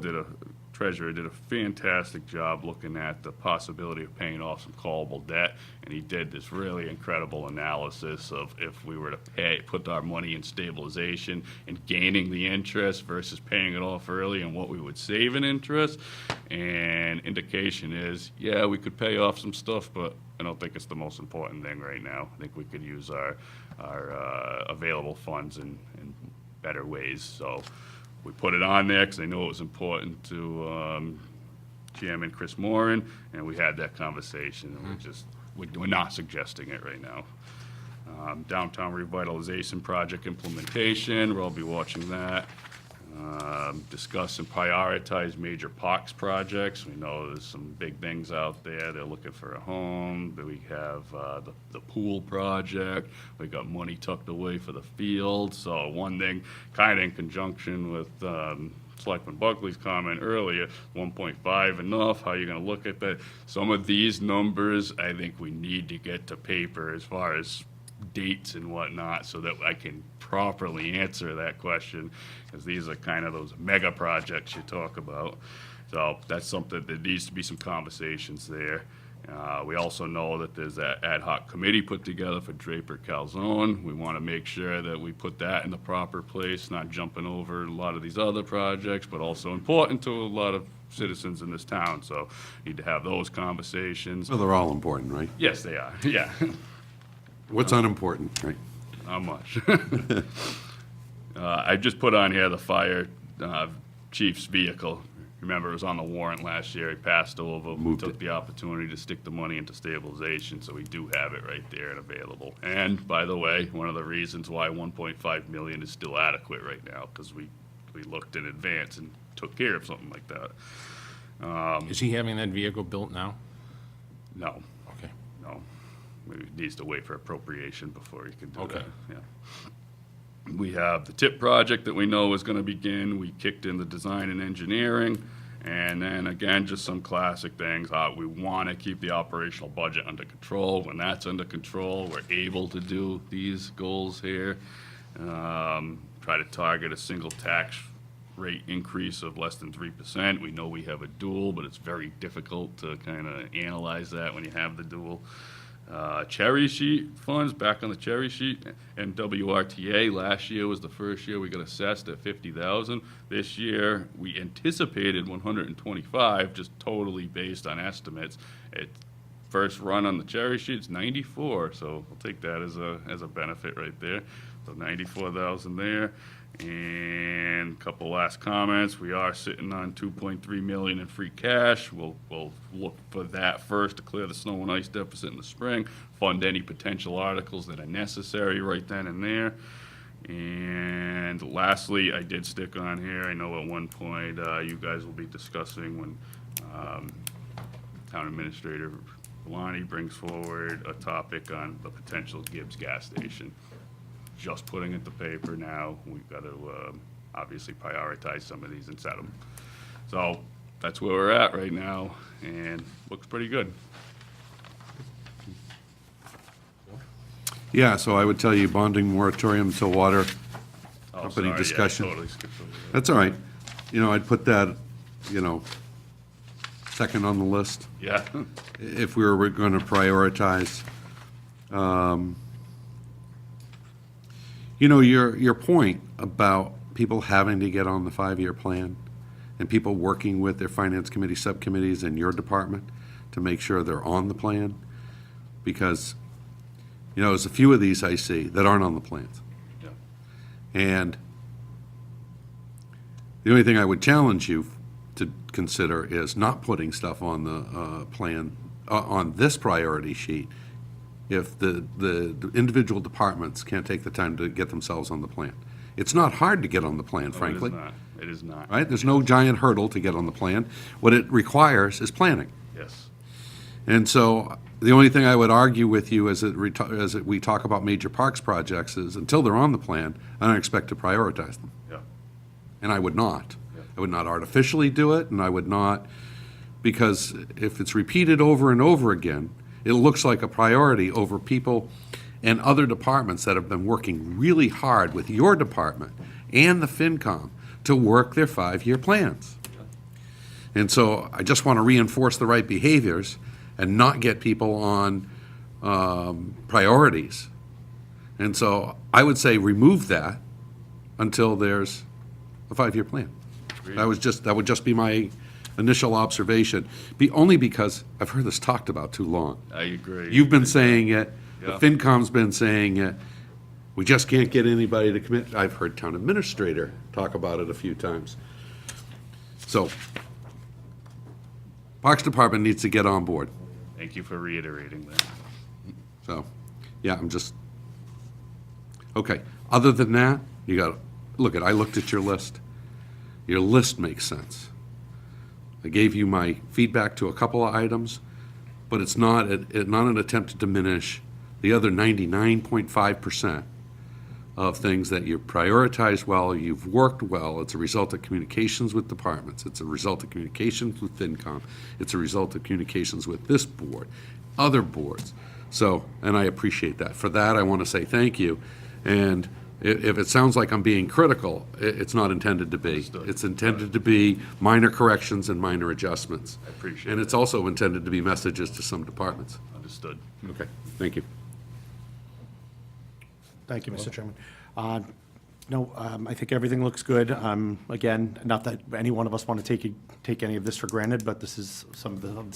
treasurer did a fantastic job looking at the possibility of paying off some callable debt, and he did this really incredible analysis of if we were to put our money in stabilization and gaining the interest versus paying it off early, and what we would save in interest. And indication is, yeah, we could pay off some stuff, but I don't think it's the most important thing right now. I think we could use our available funds in better ways. So we put it on there because I know it was important to Chairman Chris Moran, and we had that conversation, and we're not suggesting it right now. Downtown revitalization project implementation, we'll be watching that. Discuss and prioritize major parks projects. We know there's some big things out there. They're looking for a home. We have the pool project. We got money tucked away for the field. So one thing, kind of in conjunction with Selectman Buckley's comment earlier, 1.5 enough? How are you going to look at that? Some of these numbers, I think we need to get to paper as far as dates and whatnot, so that I can properly answer that question, because these are kind of those mega projects you talk about. So that's something, that needs to be some conversations there. We also know that there's that ad hoc committee put together for Draper Calzone. We want to make sure that we put that in the proper place, not jumping over a lot of these other projects, but also important to a lot of citizens in this town. So need to have those conversations. Well, they're all important, right? Yes, they are, yeah. What's unimportant, right? Not much. I just put on here the fire chief's vehicle. Remember, it was on the warrant last year. He passed over. We Moved took it. the opportunity to stick the money into stabilization, so we do have it right there and available. And by the way, one of the reasons why 1.5 million is still adequate right now, because we looked in advance and took care of something like that. Is he having that vehicle built now? No, Okay. no. Maybe he needs to wait for appropriation before he can do Okay. that, yeah. We have the TIP project that we know is gonna begin. We kicked in the design and engineering. And then again, just some classic things. We wanna keep the operational budget under control. When that's under control, we're able to do these goals here. Try to target a single tax rate increase of less than 3%. We know we have a dual, but it's very difficult to kind of analyze that when you have the dual. cherry sheet funds, back on the cherry sheet, and WRTA, last year was the first year we got assessed at 50,000. This year, we anticipated 125, just totally based on estimates. First run on the cherry sheet's 94, so I'll take that as a benefit right there. So 94,000 there. And a couple last comments. We are sitting on 2.3 million in free cash. We'll look for that first to clear the snow and ice deficit in the spring, fund any potential articles that are necessary right then and there. And lastly, I did stick on here, I know at one point you guys will be discussing when Town Administrator Lonnie brings forward a topic on the potential Gibbs gas station. Just putting it to paper now, we've got to obviously prioritize some of these and set them. So that's where we're at right now, and looks pretty good. Yeah, so I would tell you bonding moratorium to water Oh, company sorry, yeah, discussion. totally skipped over that. That's all right. I'd put that, second on the list Yeah, if we were going to prioritize. Your point about people having to get on the 5-year plan and people working with their finance committee subcommittees in your department to make sure they're on the plan, because, there's a few of these I see that aren't on the plans. yeah. And the only thing I would challenge you to consider is not putting stuff on the plan, on this priority sheet, if the individual departments can't take the time to get themselves on the plan. It's not hard to get on the plan, frankly. No, it is not. It is not. Right? There's no giant hurdle to get on the plan. What it requires is planning. Yes. And so the only thing I would argue with you as we talk about major parks projects is until they're on the plan, I don't expect to prioritize them. Yeah. And I would not. Yeah. I would not artificially do it, and I would not, because if it's repeated over and over again, it looks like a priority over people and other departments that have been working really hard with your department and the FinCom to work their 5-year plans. And so I just want to reinforce the right behaviors and not get people on priorities. And so I would say remove that until there's a 5-year plan. That would just be my initial observation, only because I've heard this talked about too long. I agree. You've been saying it, Yeah. the FinCom's been saying it, we just can't get anybody to commit. I've heard town administrator talk about it a few times. So, Parks Department needs to get on board. Thank you for reiterating that. So, yeah, okay. Other than that, I looked at your list. Your list makes sense. I gave you my feedback to a couple of items, but it's not an attempt to diminish the other 99.5% of things that you prioritized well, you've worked well. It's a result of communications with departments. It's a result of communications with FinCom. It's a result of communications with this board, other boards. So, and I appreciate that. For that, I want to say thank you. And if it sounds like I'm being critical, it's not intended to be. Understood. It's intended to be minor corrections and minor adjustments. I appreciate And it's that. also intended to be messages to some departments. Understood. Okay, thank you. Thank you, Mr. Chairman. I think everything looks good. Again, not that any one of us want to take any of this for granted, but this is this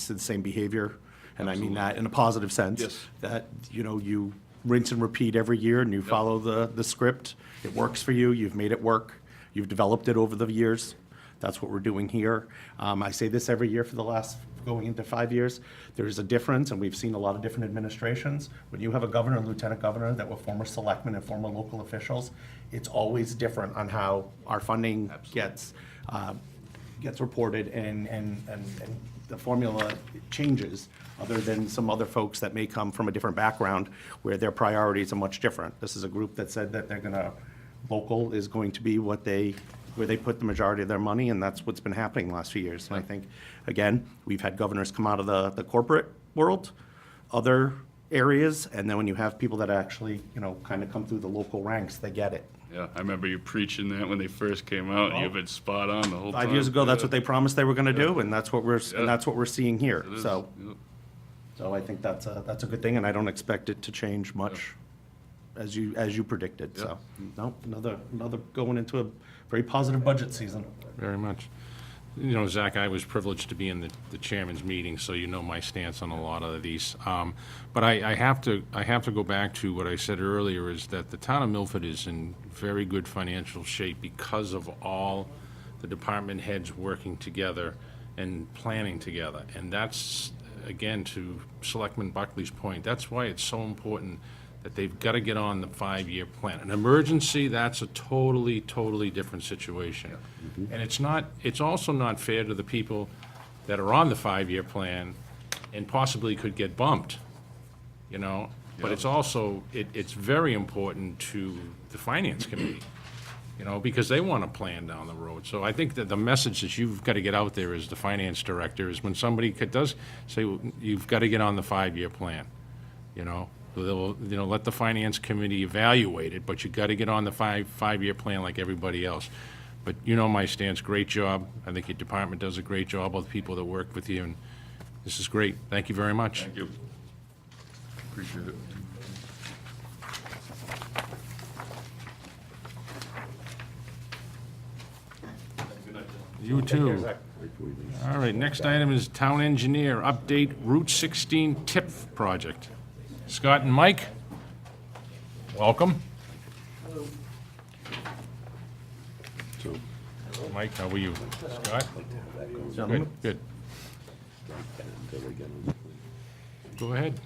is the same behavior, and I mean that in a positive sense. Yes. That, you rinse and repeat every year, and you follow the script. It works for you. You've made it work. You've developed it over the years. That's what we're doing here. I say this every year for the last, going into 5 years. There's a difference, and we've seen a lot of different administrations. When you have a governor and lieutenant governor that were former selectmen and former local officials, it's always different on how our funding gets reported, and the formula changes, other than some other folks that may come from a different background where their priorities are much different. This is a group that said that local is going to be where they put the majority of their money, and that's what's been happening the last few years. And I think, again, we've had governors come out of the corporate world, other areas, and then when you have people that actually, kind of come through the local ranks, they get it. Yeah, I remember you preaching that when they first came out, and you've been spot on the whole time. 5 years ago, that's Yeah. what they promised they were gonna do, and that's what we're seeing here, It is. so. Yep. So I think that's a good thing, and I don't expect it to change much as you predicted, so. No, another going into a very positive budget season. Very much. You know, Zach, I was privileged to be in the chairman's meeting, so you know my stance on a lot of these. But I have to go back to what I said earlier, is that the town of Milford is in very good financial shape because of all the department heads working together and planning together. And that's, again, to Selectman Buckley's point, that's why it's so important that they've got to get on the 5-year plan. An emergency, that's a totally, totally different situation. And it's also not fair to the people that are on the 5-year plan and possibly could get bumped, you know? But it's also, it's very important to the finance committee, you know, because they want to plan down the road. So I think that the message that you've got to get out there as the finance director is when somebody does say, you've got to get on the 5-year plan, you know? They'll, you know, let the finance committee evaluate it, but you got to get on the five-year plan like everybody else. But you know my stance, great job. I think your department does a great job, all the people that work with you, and this is great. Thank you very much. Thank you. Appreciate it. You too. All right, next item is town engineer, update Route 16 TIP project. Scott and Mike, welcome. So, Mike, how are you? Scott? Gentlemen? Good. Go ahead.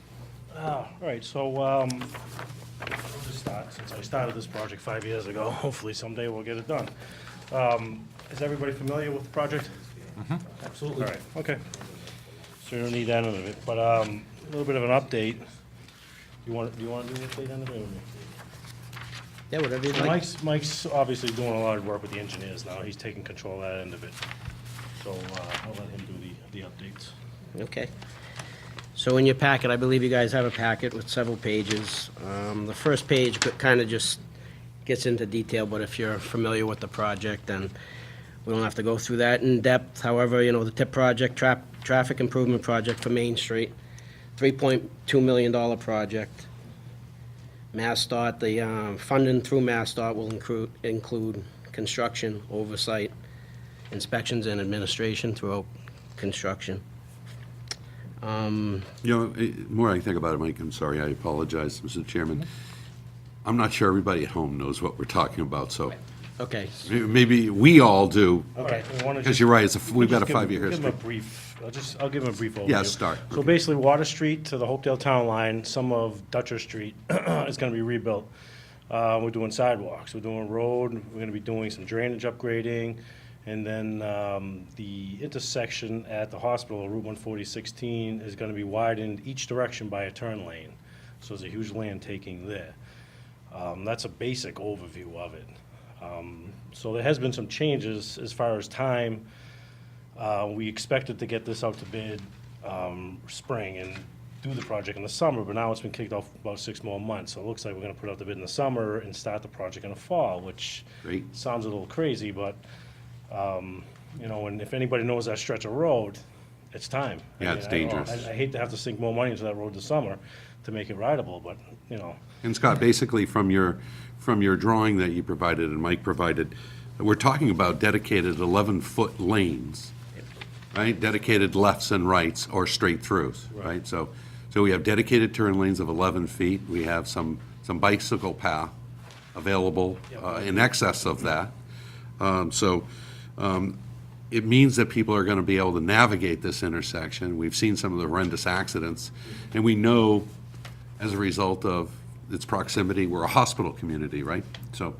All right, so, I'll just start, since I started this project 5 years ago, hopefully someday we'll get it done. Is everybody familiar with the project? Absolutely. All right, okay. So you don't need that end of it, but, a little bit of an update. Do you want to do the update end of it or me? Yeah, whatever you'd like. Mike's obviously doing a lot of work with the engineers now, he's taking control of that end of it. So, I'll let him do the updates. Okay. So in your packet, I believe you guys have a packet with several pages. The first page kind of just gets into detail, but if you're familiar with the project, then we don't have to go through that in depth. However, you know, the TIP project, traffic improvement project for Main Street, $3.2 million project. MassDOT, the funding through MassDOT will include construction, oversight, inspections, and administration throughout construction. You know, the more I think about it, Mike, I'm sorry, I apologize, Mr. Chairman. I'm not sure everybody at home knows what we're talking about, so Okay. maybe we all do, Okay. because you're right, we've got a Just give 5-year Give history. him a brief, I'll give him a brief overview. Yeah, start. So basically, Water Street to the Hopedale Town Line, some of Dutcher Street is gonna be rebuilt. We're doing sidewalks, we're doing road, we're gonna be doing some drainage upgrading, and then, the intersection at the hospital, Route 140/16, is gonna be widened each direction by a turn lane. So there's a huge land taking there. That's a basic overview of it. So there has been some changes as far as time. We expected to get this out to bid spring and do the project in the summer, but now it's been kicked off about 6 more months. So it looks like we're gonna put out the bid in the summer and start the project in the fall, which Great. sounds a little crazy, but, you know, and if anybody knows that stretch of road, it's time. Yeah, it's dangerous. I hate to have to sink more money into that road this summer to make it rideable, but, you know, And Scott, basically from your drawing that you provided and Mike provided, we're talking about dedicated 11-foot lanes, right? Dedicated lefts and rights or straight throughs, right? So we have dedicated turn lanes of 11 feet. We have some bicycle path available in excess of that. It means that people are going to be able to navigate this intersection. We've seen some of the horrendous accidents, and we know as a result of its proximity, we're a hospital community, right? So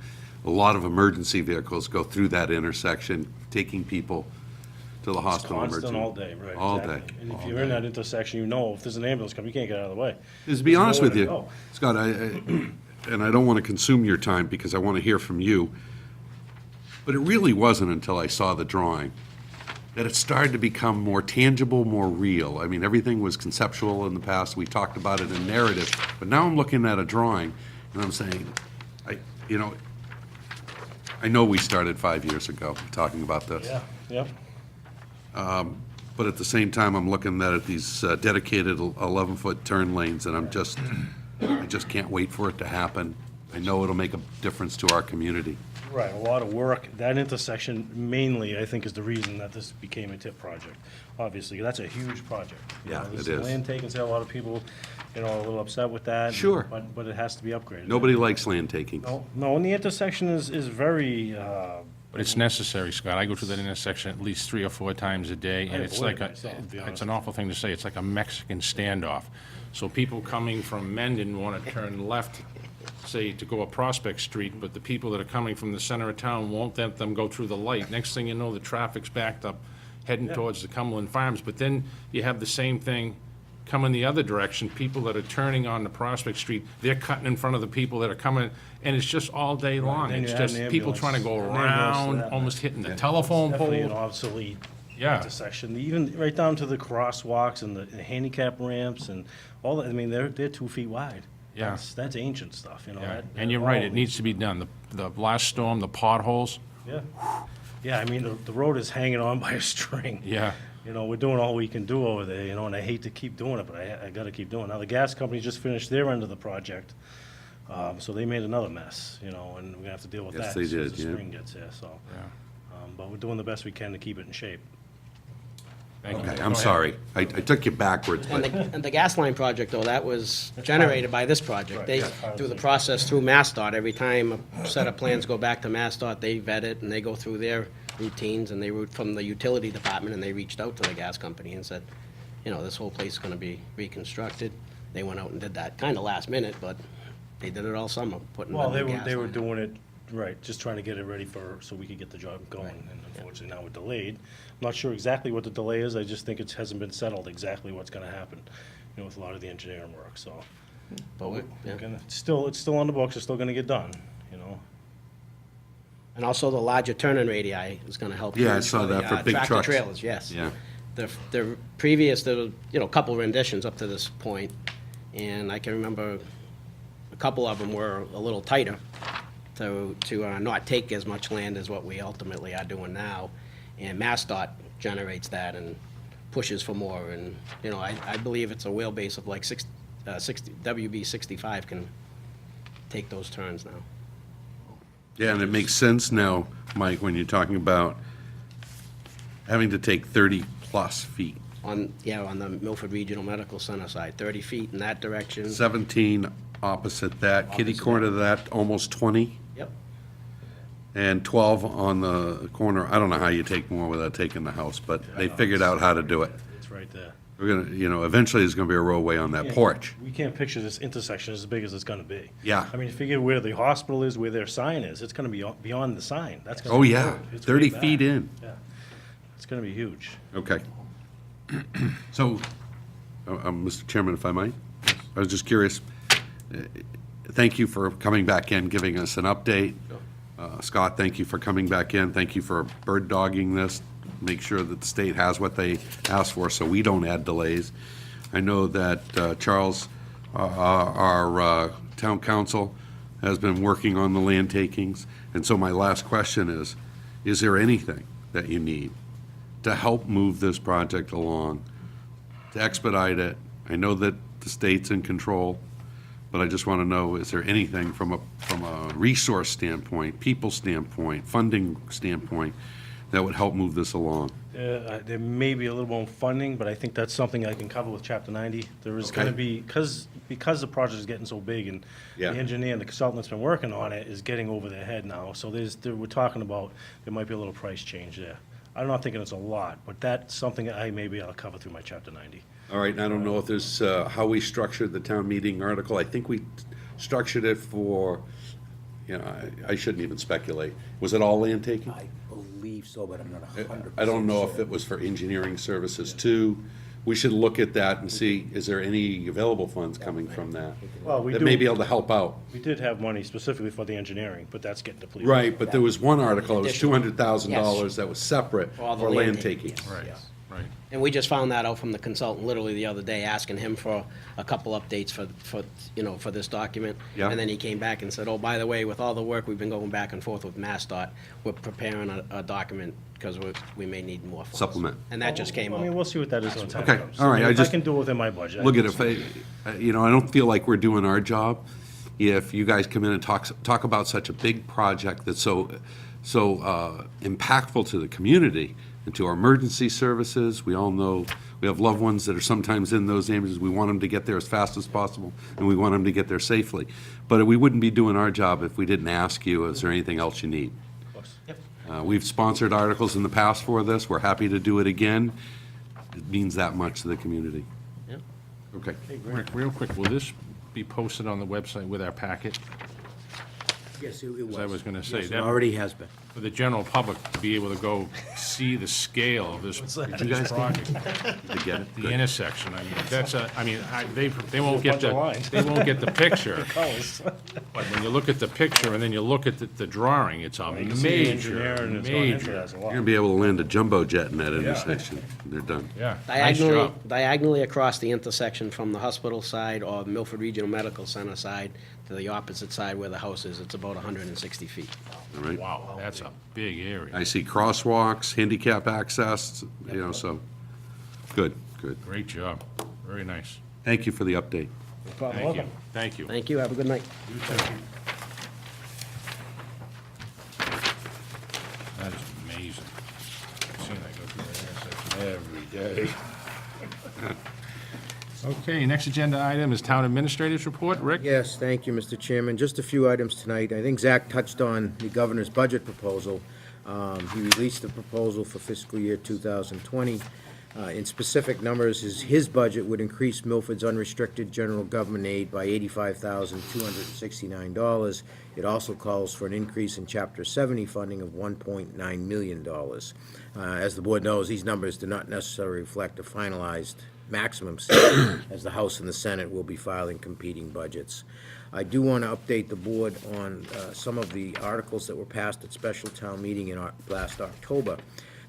a lot of emergency vehicles go through that intersection, taking people to the hospital. constant emergency. all day, right? All exactly. day. And if all you're in day. that intersection, you know if there's an ambulance coming, you can't get out of the way. To be There's honest nowhere with to you, go. Scott, and I don't want to consume your time because I want to hear from you, but it really wasn't until I saw the drawing that it started to become more tangible, more real. I mean, everything was conceptual in the past. We talked about it in narrative, but now I'm looking at a drawing and I'm saying, I know we started 5 years ago talking about this. Yeah, yep. But at the same time, I'm looking at these dedicated 11-foot turn lanes, and I just can't wait for it to happen. I know it'll make a difference to our community. Right, a lot of work. That intersection mainly, I think, is the reason that this became a TIP project. Obviously, that's a huge project. You Yeah, know, this it is. Land taking, a lot of people, you know, are a little upset with that. Sure. But it has to be upgraded. Nobody likes land taking. No, and the intersection is very, But it's necessary, Scott. I go through that intersection at least 3 or 4 times a day, and I it's avoid like it myself, to be it's honest. an awful thing to say, it's like a Mexican standoff. So people coming from Mendon want to turn left, say, to go up Prospect Street, but the people that are coming from the center of town won't let them go through the light. Next thing you know, the traffic's backed up, heading towards the Cumberland Farms. But then you have the same thing coming the other direction. People that are turning on the Prospect Street, they're cutting in front of the people that are coming, and it's just all day long. then It's you add just an people trying to go ambulance. An ambulance to around, that, almost hitting the telephone definitely an pole. obsolete Yeah. intersection. Even right down to the crosswalks and the handicap ramps and all that. I mean, they're 2 feet wide. Yeah. That's ancient stuff, you know. Yeah. that- And you're that right, all it needs to be done. The last storm, the potholes, Yeah. Yeah, I mean, the road is hanging on by a string. yeah. You know, we're doing all we can do over there, you know, and I hate to keep doing it, but I gotta keep doing it. Now, the gas company just finished their end of the project, so they made another mess, you know, and we're gonna have to deal with Yes, that they as soon as did, the yeah. spring gets here, so. But we're doing the best we can to keep it in shape. Thank you. Okay, Go I'm ahead. sorry. I took you backwards, And but the gas line project, though, that was generated by this project. They do the process through MassDOT. Every time a set of plans go back to MassDOT, they vet it, and they go through their routines, and they route from the utility department, and they reached out to the gas company and said, you know, this whole place is gonna be reconstructed. They went out and did that, kinda last minute, but they did it all summer, putting Well, the they new were, gas they were line. doing it, right, just trying to get it ready so we could get the job going, and unfortunately now we're delayed. I'm not sure exactly what the delay is, I just think it hasn't been settled exactly what's gonna happen, you know, with a lot of the engineering work, so. But We're yeah. it's still on the books, it's still gonna get done, you know. And also the larger turn-in radii is gonna help. Yeah, I huge saw the, that for big tractor trucks. trailers, yes. yeah. The previous, there were, you know, a couple renditions up to this point, and I can remember a couple of them were a little tighter to not take as much land as what we ultimately are doing now. And MassDOT generates that and pushes for more, and, you know, I believe it's a wheelbase of like 60, WB 65 can take those turns now. Yeah, and it makes sense now, Mike, when you're talking about having to take 30-plus feet. On the Milford Regional Medical Center side, 30 feet in that direction. 17 opposite that, kitty Opposite corner to that, almost 20, Yep. and 12 on the corner. I don't know how you take more without taking the house, but they figured out how to do it. It's right there. We're gonna, eventually there's gonna be a roadway on that porch. We can't picture this intersection as big as it's gonna be. Yeah. I mean, figure where the hospital is, where their sign is, it's gonna be beyond the sign. That's gonna Oh, be yeah, huge. It's 30 way feet back. in. Yeah. It's gonna be huge. Okay. So, Mr. Chairman, if I might, I was just curious, thank you for coming back in, giving us an update. Scott, thank you for coming back in, thank you for bird dogging this, make sure that the state has what they asked for so we don't add delays. I know that Charles, our town council, has been working on the land takings, and so my last question is there anything that you need to help move this project along, to expedite it? I know that the state's in control, but I just want to know, is there anything from a resource standpoint, people standpoint, funding standpoint, that would help move this along? There may be a little more funding, but I think that's something I can cover with Chapter 90. There is gonna Okay. be, because the project is getting so big, and the Yeah. engineer and the consultant that's been working on it is getting over their head now, so we're talking about, there might be a little price change there. I'm not thinking it's a lot, but that's something I may be able to cover through my Chapter 90. All right, and I don't know if there's, how we structured the town meeting article. I think we structured it for, I shouldn't even speculate. Was it all land taking? I believe so, but I'm not 100%. I don't know if it was for engineering services too. We should look at that and see, is there any available funds coming from that? Well, we That may do- be able to help out. We did have money specifically for the engineering, but that's getting depleted. Right, but there was one article, it was Additional. $200,000 that was separate For all the for land land taking, taking. yes, yes. Right. And we just found that out from the consultant literally the other day, asking him for a couple updates for, for this document. Yeah. And then he came back and said, oh, by the way, with all the work we've been going back and forth with MassDOT, we're preparing a document because we may need more funds. Supplement. And that just came I mean, up. we'll see what that is when time Okay, comes. all right, I If just- I can do it within my budget. Look at if I don't feel like we're doing our job if you guys come in and talk about such a big project that's so impactful to the community and to our emergency services. We all know we have loved ones that are sometimes in those ambulances. We want them to get there as fast as possible, and we want them to get there safely. But we wouldn't be doing our job if we didn't ask you, is there anything else you need? We've sponsored articles in the past for this. We're happy to do it again. It means that much to the community. Yeah. Okay. Rick, real quick, will this be posted on the website with our packet? Yes, it was. I was gonna say Yes, it that- already has been. For the general public to be able to go see the scale of this Did you guys project, to get it? the Good. intersection, I mean, that's they won't get bunch of lines. they won't get the picture. Colors. But when you look at the picture and then you look at the drawing, it's a You can see the engineer major, and it's going into major. that as You're well. gonna be able to land a jumbo jet in that intersection. They're done. Yeah, nice Diagonally, job. diagonally across the intersection from the hospital side or Milford Regional Medical Center side to the opposite side where the house is, it's about 160 feet. All right? Wow, that's a big area. I see crosswalks, handicap access, so, good, good. Great job, very nice. Thank you for the update. Thank you, thank you. Thank you, have a good night. That is amazing. I've seen that go through that intersection every day. Okay, next agenda item is Town Administrator's Report. Rick? Yes, thank you, Mr. Chairman. Just a few items tonight. I think Zach touched on the governor's budget proposal. He released the proposal for fiscal year 2020. In specific numbers, his budget would increase Milford's unrestricted general government aid by $85,269. It also calls for an increase in Chapter 70 funding of $1.9 million. As the board knows, these numbers do not necessarily reflect a finalized maximum sum, as the House and the Senate will be filing competing budgets. I do want to update the board on some of the articles that were passed at special town meeting in last October.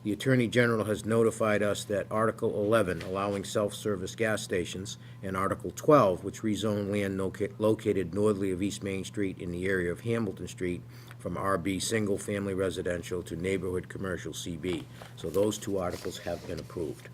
The Attorney General has notified us that Article 11, allowing self-service gas stations, and Article 12, which rezone land located northerly of East Main Street in the area of Hamilton Street from RB Single Family Residential to Neighborhood Commercial CB. So those two articles have been approved.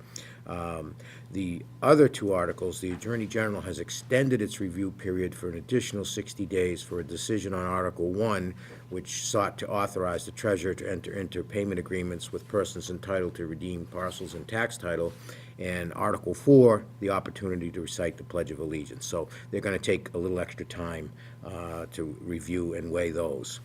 The other two articles, the Attorney General has extended its review period for an additional 60 days for a decision on Article 1, which sought to authorize the treasurer to enter into payment agreements with persons entitled to redeem parcels and tax title, and Article 4, the opportunity to recite the Pledge of Allegiance. So they're going to take a little extra time to review and weigh those.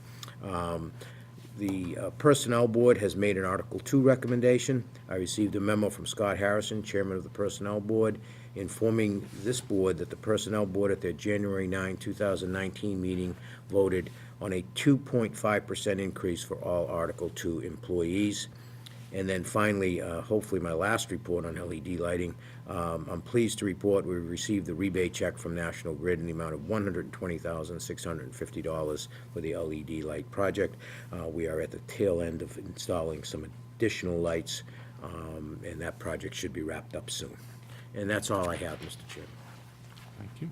The Personnel Board has made an Article 2 recommendation. I received a memo from Scott Harrison, Chairman of the Personnel Board, informing this board that the Personnel Board at their January 9, 2019 meeting voted on a 2.5% increase for all Article 2 employees. And then finally, hopefully my last report on LED lighting, I'm pleased to report we received the rebate check from National Grid in the amount of $120,650 for the LED light project. We are at the tail end of installing some additional lights, and that project should be wrapped up soon. And that's all I have, Mr. Chairman. Thank you.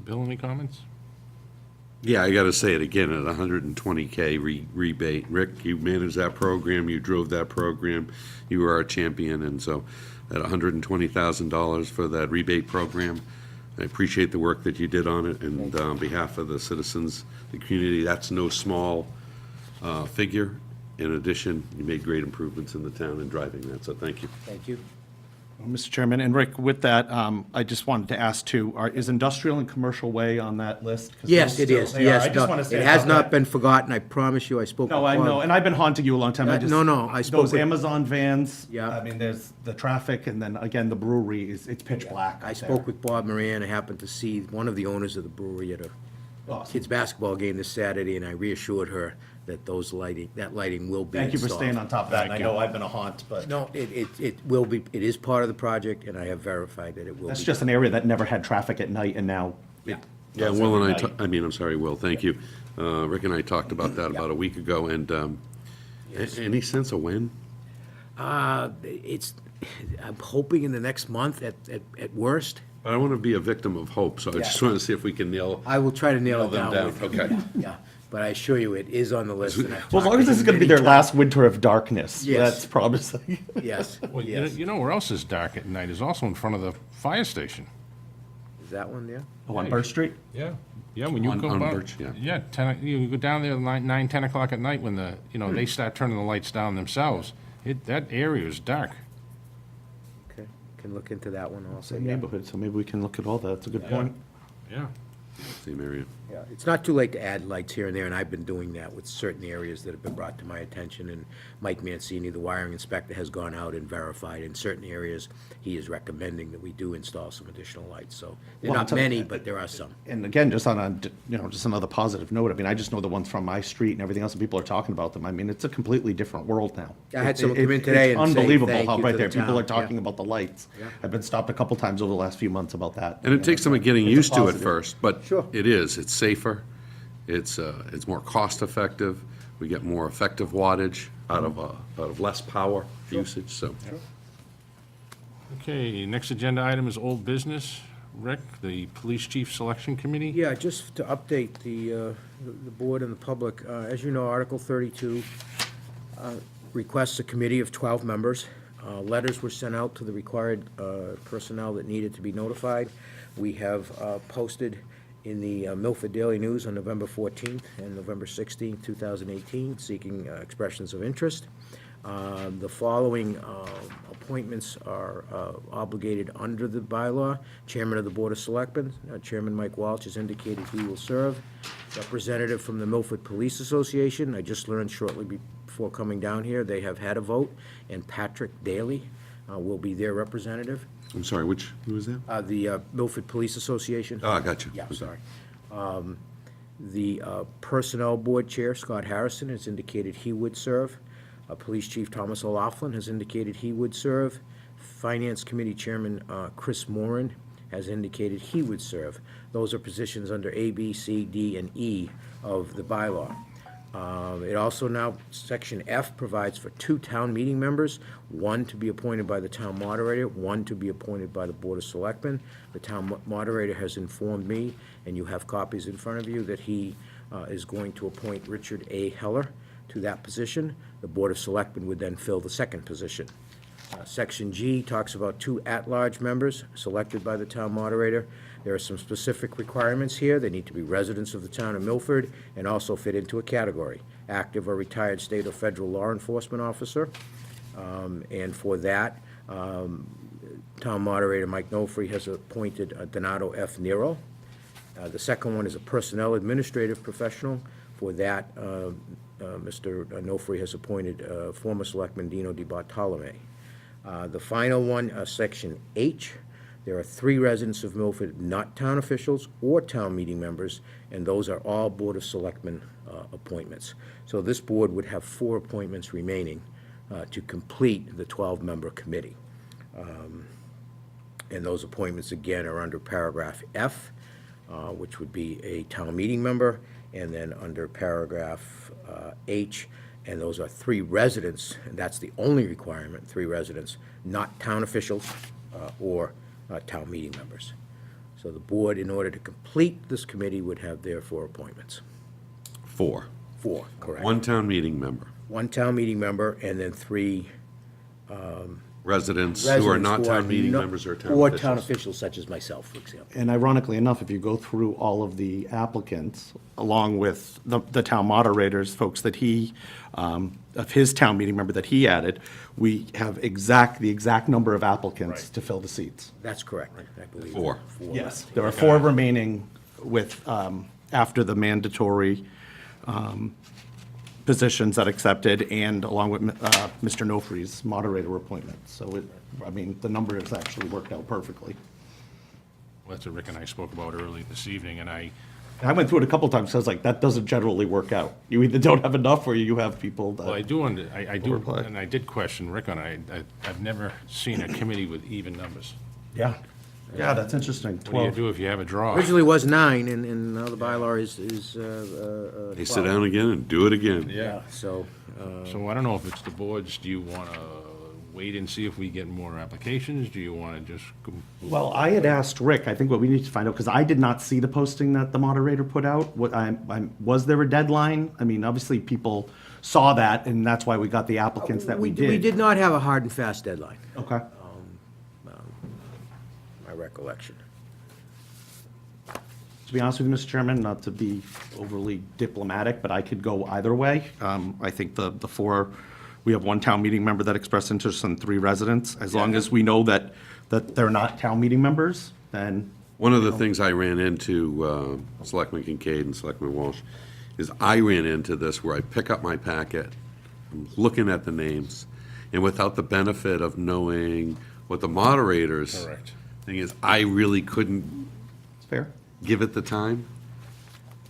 Bill, any comments? Yeah, I got to say it again, at 120K rebate. Rick, you managed that program, you drove that program, you were our champion, and so at $120,000 for that rebate program, I appreciate the work that you did on it, and on behalf of the citizens, the community, that's no small figure. In addition, you made great improvements in the town in driving that, so thank you. Thank you. Mr. Chairman, and Rick, with that, I just wanted to ask too, is industrial and commercial way on that list? 'Cause Yes, those it still- is. they are. Yes, I just no, want to say it has about not that. been forgotten. I promise you, I spoke with No, I Bob. know, and I've been haunting you a long time. I just. No, no, I spoke Those with- Amazon vans. Yeah. I mean, there's the traffic, and then again, the brewery it's pitch black. I out spoke there. with Bob Moran. I happened to see one of the owners of the brewery at a Awesome. kids' basketball game this Saturday, and I reassured her that that lighting will be Thank you for installed. staying on top of that, and I Thank you. know I've been a haunt, but No, it will be, it is part of the project, and I have verified that it will be. that's just an area that never had traffic at night, and now. Yeah. Yeah, does Will and every night. I'm sorry, Will, thank you. Rick and I talked about that about a week ago, and any sense of when? I'm hoping in the next month at worst. I don't want to be a victim of hope, so I just want to see if we can nail. I will try to nail it them down. with you. Okay. Yeah, but I assure you, it is on the list. and I've Well, as long talked as this to is gonna be many their times. last winter of darkness, Yes. that's promising. Yes, Well, yes. you know where else is dark at night is also in front of the fire station. Is that one there? Oh, on Birch Street? Yeah. Yeah, when you On- go on by- Birch, yeah. Yeah, 10, you go down there 9, 10 o'clock at night when they start turning the lights down themselves. That area is dark. Okay, can look into that one also. Same yeah. neighborhood, so maybe we can look at all that. That's a good point. Yeah. Same area. Yeah, it's not too late to add lights here and there, and I've been doing that with certain areas that have been brought to my attention. And Mike Mancini, the wiring inspector, has gone out and verified in certain areas. He is recommending that we do install some additional lights. So they're Well, not to- many, but there are some. And again, just on just another positive note, I mean, I just know the ones from my street and everything else, and people are talking about them. I mean, it's a completely different world now. I had someone come in today It's and say unbelievable thank how you right to there, the people are town. talking Yeah. about the lights. Yeah. I've been stopped a couple times over the last few months about that. And it takes some getting It's a used to at positive. first, but Sure. it's safer, it's more cost-effective, we get more effective wattage out of less power usage, so. Okay, next agenda item is old business. Rick, the police chief selection committee? Yeah, just to update the board and the public, as you know, Article 32 requests a committee of 12 members. Letters were sent out to the required personnel that needed to be notified. We have posted in the Milford Daily News on November 14th and November 16th, 2018, seeking expressions of interest. The following appointments are obligated under the bylaw. Chairman of the Board of Selectmen, Chairman Mike Walsh has indicated he will serve. Representative from the Milford Police Association, I just learned shortly before coming down here, they have had a vote, and Patrick Daly will be their representative. I'm sorry, who was that? The Milford Police Association. Oh, I got you. Yeah, sorry. The Personnel Board Chair, Scott Harrison, has indicated he would serve. Police Chief Thomas O'Laughlin has indicated he would serve. Finance Committee Chairman Chris Moran has indicated he would serve. Those are positions under A, B, C, D, and E of the bylaw. It also now, Section F provides for 2 town meeting members, 1 to be appointed by the town moderator, 1 to be appointed by the Board of Selectmen. The town moderator has informed me, and you have copies in front of you, that he is going to appoint Richard A. Heller to that position. The Board of Selectmen would then fill the second position. Section G talks about 2 at-large members selected by the town moderator. There are some specific requirements here. They need to be residents of the town of Milford and also fit into a category: active or retired state or federal law enforcement officer. And for that, town moderator Mike Nofrey has appointed Donato F. Nero. The second one is a personnel administrative professional. For that, Mr. Nofrey has appointed former selectman Dino Di Bartolome. The final one, Section H, there are 3 residents of Milford, not town officials or town meeting members, and those are all Board of Selectmen appointments. So this board would have 4 appointments remaining to complete the 12-member committee. And those appointments, again, are under paragraph F, which would be a town meeting member, and then under paragraph H, and those are 3 residents, and that's the only requirement, 3 residents, not town officials or town meeting members. So the board, in order to complete this committee, would have their 4 appointments. 4. 4, correct. 1 town meeting member. 1 town meeting member, and then 3 Residents who are not town meeting not- members or town Or officials. town officials, such as myself, for example. And ironically enough, if you go through all of the applicants, along with the town moderators, folks that he, of his town meeting member that he added, we have the exact number of applicants to fill the seats. That's correct, I believe. 4. Yes. There are 4 remaining with, after the mandatory positions that accepted, and along with Mr. Nofri's moderator appointment. So the number has actually worked out perfectly. Well, that's what Rick and I spoke about early this evening, and I went through it a couple times, so I was like, that doesn't generally work out. You either don't have enough, or you have people that. Well, I do, I do, Overplay. and I did question Rick on it. I've never seen a committee with even numbers. Yeah. Yeah, that's interesting. What do 12. you do if you have a draw? Originally was 9, and now the bylaw is They sit down again and do it again. Yeah. So, So I don't know if it's the boards, do you want to wait and see if we get more applications? Do you want to just go? Well, I had asked Rick, I think what we need to find out, because I did not see the posting that the moderator put out. Was there a deadline? I mean, obviously, people saw that, and that's why we got the applicants that we did. We did not have a hard and fast deadline, Okay. my recollection. To be honest with you, Mr. Chairman, not to be overly diplomatic, but I could go either way. I think the four, we have one town meeting member that expressed interest and 3 residents. As long as we know that they're not town meeting members, then. One of the things I ran into, Selectman Kincaid and Selectman Walsh, is I ran into this where I pick up my packet, I'm looking at the names, and without the benefit of knowing what the moderators Correct. thing is, I really couldn't It's fair. give it the time.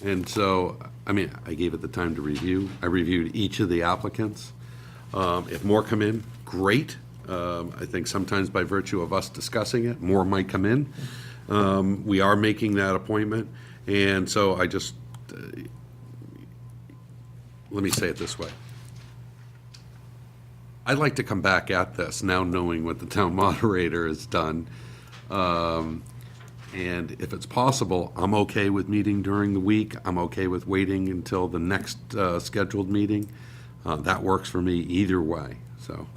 And so, I mean, I gave it the time to review. I reviewed each of the applicants. If more come in, great. I think sometimes by virtue of us discussing it, more might come in. We are making that appointment, and so I just, let me say it this way. I'd like to come back at this now knowing what the town moderator has done. And if it's possible, I'm okay with meeting during the week. I'm okay with waiting until the next scheduled meeting. That works for me either way, so.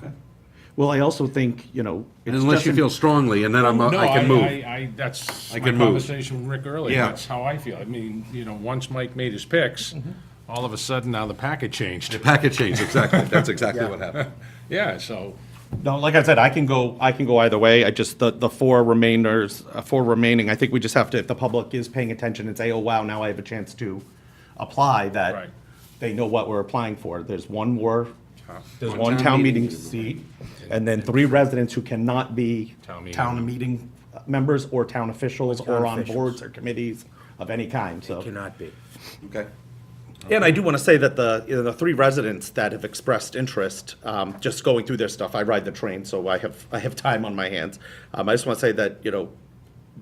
Well, I also think, it's Unless just you an- feel strongly, and then I can move. That's I my can move. conversation with Rick earlier. Yeah. That's how I feel. I mean, once Mike made his picks, all of a sudden now the packet changed. The packet change, exactly. That's exactly what happened. Yeah, so, No, like I said, I can go either way. I just, the 4 remaining, I think we just have to, if the public is paying attention and say, oh, wow, now I have a chance to apply, Right. that they know what we're applying for. There's one One town town meeting meeting. seat, and then 3 residents who cannot be Town meeting town meeting members or town officials Town or on officials. boards or committees of any kind, so. Cannot be. Okay. And I do want to say that the 3 residents that have expressed interest, just going through their stuff, I ride the train, so I have time on my hands. I just want to say that,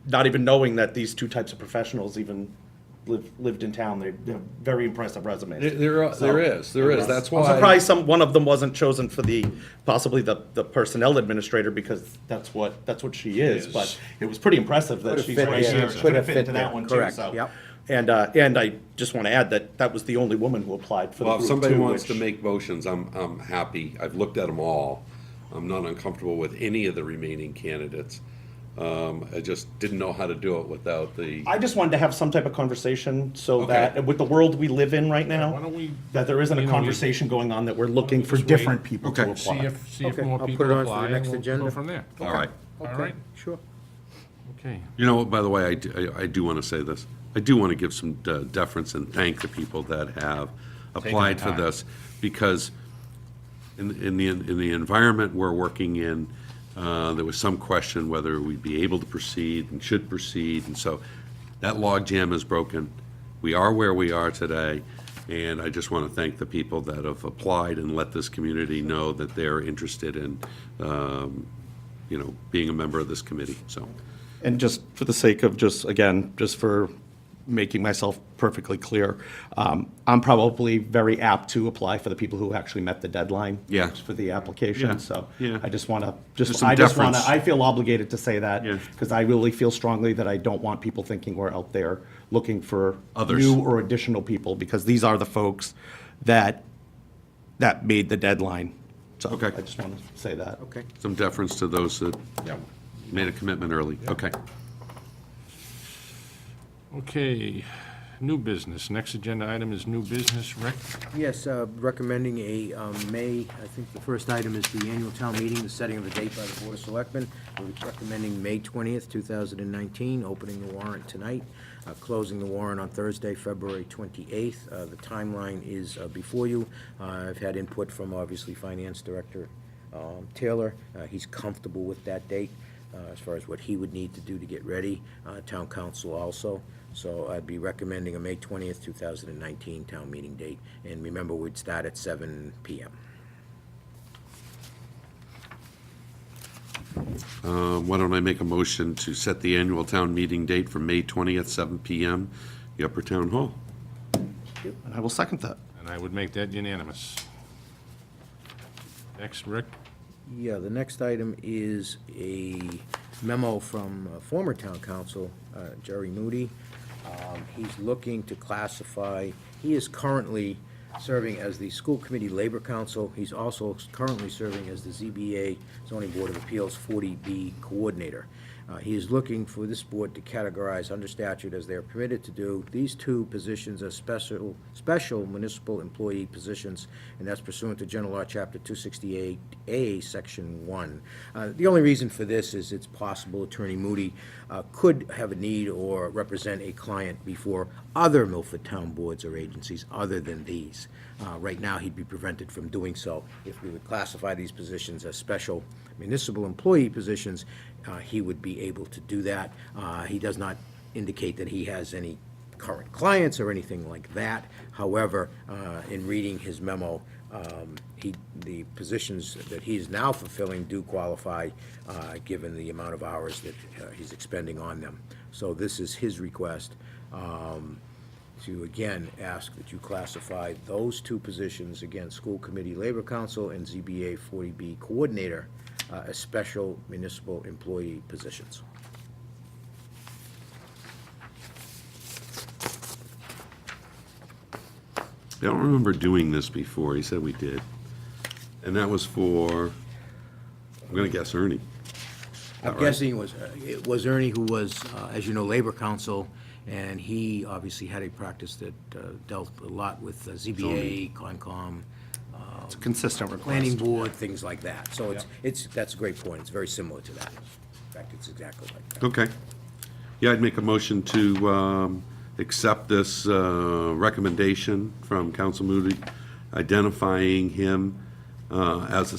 not even knowing that these 2 types of professionals even lived in town, they're very impressive resumes. There is. That's why. I'm surprised one of them wasn't chosen for possibly the personnel administrator, because that's what she is, but it was pretty impressive that Could've she's fit right there. here. She Could've could have fit fit into that there. one too, Correct. so. Yep. And I just want to add that was the only woman who applied for the Well, group if somebody too, wants to which- make motions, I'm happy. I've looked at them all. I'm not uncomfortable with any of the remaining candidates. I just didn't know how to do it without the, I just wanted to have some type of conversation so Okay. that, with the world we live in right why now, don't we, that there isn't a you know, conversation going on that we're looking we for just wait? different people to Okay. see apply. if Okay, more I'll people put it on for the apply, and next we'll agenda. go from there. all right. All right, Sure. okay. You know, by the way, I do want to say this. I do want to give some deference and thank the people that have applied for time. this, because in the environment we're working in, there was some question whether we'd be able to proceed and should proceed, and so that logjam is broken. We are where we are today, and I just want to thank the people that have applied and let this community know that they're interested in, being a member of this committee, so. And just for the sake of just for making myself perfectly clear, I'm probably very apt to apply for the people who actually met the deadline. Yeah. For the application, Yeah, so. yeah. I just want to, There's some deference. I feel obligated to say that. Yeah. Because I really feel strongly that I don't want people thinking we're out there looking for Others. new or additional people, because these are the folks that made the deadline. So Okay. I just want to say that. Okay. Some deference to those that Yeah. made a commitment early. Okay. Okay, new business. Next agenda item is new business. Rick? Yes, recommending a I think the first item is the annual town meeting, the setting of the date by the Board of Selectmen. We're recommending May 20th, 2019, opening the warrant tonight, closing the warrant on Thursday, February 28th. The timeline is before you. I've had input from, obviously, Finance Director Taylor. He's comfortable with that date as far as what he would need to do to get ready. Town Council also. So I'd be recommending a May 20th, 2019 town meeting date. And remember, we'd start at 7 PM. Why don't I make a motion to set the annual town meeting date for May 20th, 7 PM, the Upper Town Hall? And I will second that. And I would make that unanimous. Next, Rick? Yeah, the next item is a memo from former town council, Jerry Moody. He's looking to classify, he is currently serving as the School Committee Labor Council. He's also currently serving as the ZBA Zoning Board of Appeals 40B Coordinator. He is looking for this board to categorize under statute, as they are permitted to do, these two positions as special municipal employee positions, and that's pursuant to General Law, Chapter 268A, Section 1. The only reason for this is it's possible Attorney Moody could have a need or represent a client before other Milford Town boards or agencies other than these. Right now, he'd be prevented from doing so. If we would classify these positions as special municipal employee positions, he would be able to do that. He does not indicate that he has any current clients or anything like that. However, in reading his memo, the positions that he is now fulfilling do qualify, given the amount of hours that he's expending on them. So this is his request to, again, ask that you classify those two positions, again, School Committee Labor Council and ZBA 40B Coordinator, as special municipal employee positions. I don't remember doing this before. He said we did. And that was for, I'm gonna guess Ernie. I'm guessing it was Ernie who was, as you know, Labor Council, and he obviously had a practice that dealt a lot with ZBA, Concom, It's a consistent request. Planning Board, things like that. So that's a great point. It's very similar to that. In fact, it's exactly like that. Okay. Yeah, I'd make a motion to accept this recommendation from Council Moody, identifying him as a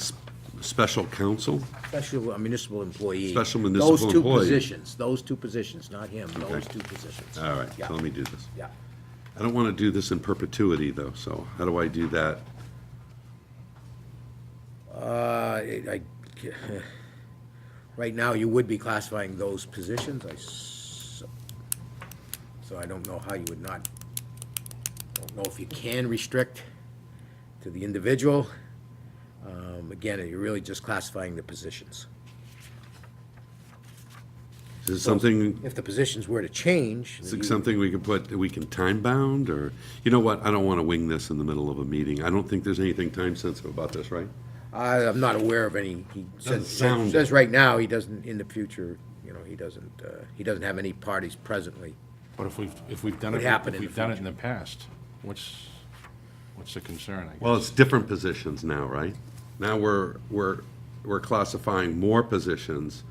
special counsel. Special municipal employee. Special municipal employee. Those two positions, not him, those two positions. All right, Yeah. so let me do this. Yeah. I don't want to do this in perpetuity, though, so how do I do that? Right now, you would be classifying those positions, so I don't know how you would not, don't know if you can restrict to the individual. Again, you're really just classifying the positions. Is it something, If the positions were to change. is it something we can put, that we can time bound, or, you know what, I don't want to wing this in the middle of a meeting. I don't think there's anything time sensitive about this, right? I'm not aware of any, he sound- says right now, he doesn't, in the future, he doesn't have any parties presently. But if we've done Would it, happen if in the we've done it in the past, what's the concern, I guess? Well, it's different positions now, right? Now we're classifying more positions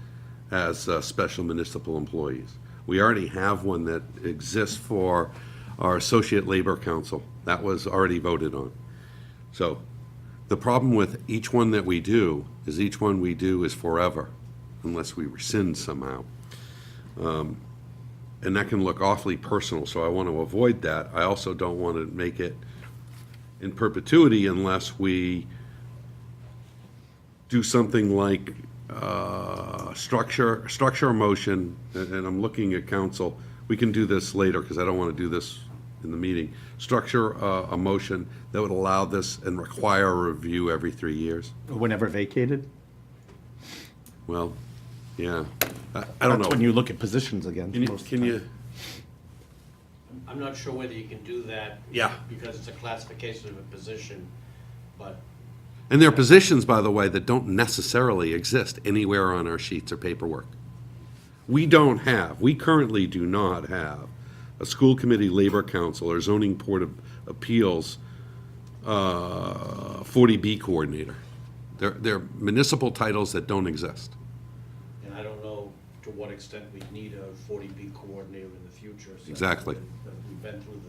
as special municipal employees. We already have one that exists for our Associate Labor Council. That was already voted on. So the problem with each one that we do is each one we do is forever, unless we rescind somehow. And that can look awfully personal, so I want to avoid that. I also don't want to make it in perpetuity unless we do something like structure a motion, and I'm looking at council. We can do this later, because I don't want to do this in the meeting. Structure a motion that would allow this and require a review every 3 years. Whenever vacated? Well, yeah, I don't That's when know. you look at positions again. Can you, I'm not sure whether you can do that. Yeah. Because it's a classification of a position, but and there are positions, by the way, that don't necessarily exist anywhere on our sheets or paperwork. We currently do not have a school committee labor council or zoning board of appeals 40B coordinator. They're municipal titles that don't exist. and I don't know to what extent we need a 40B coordinator in the future. since Exactly. We've been through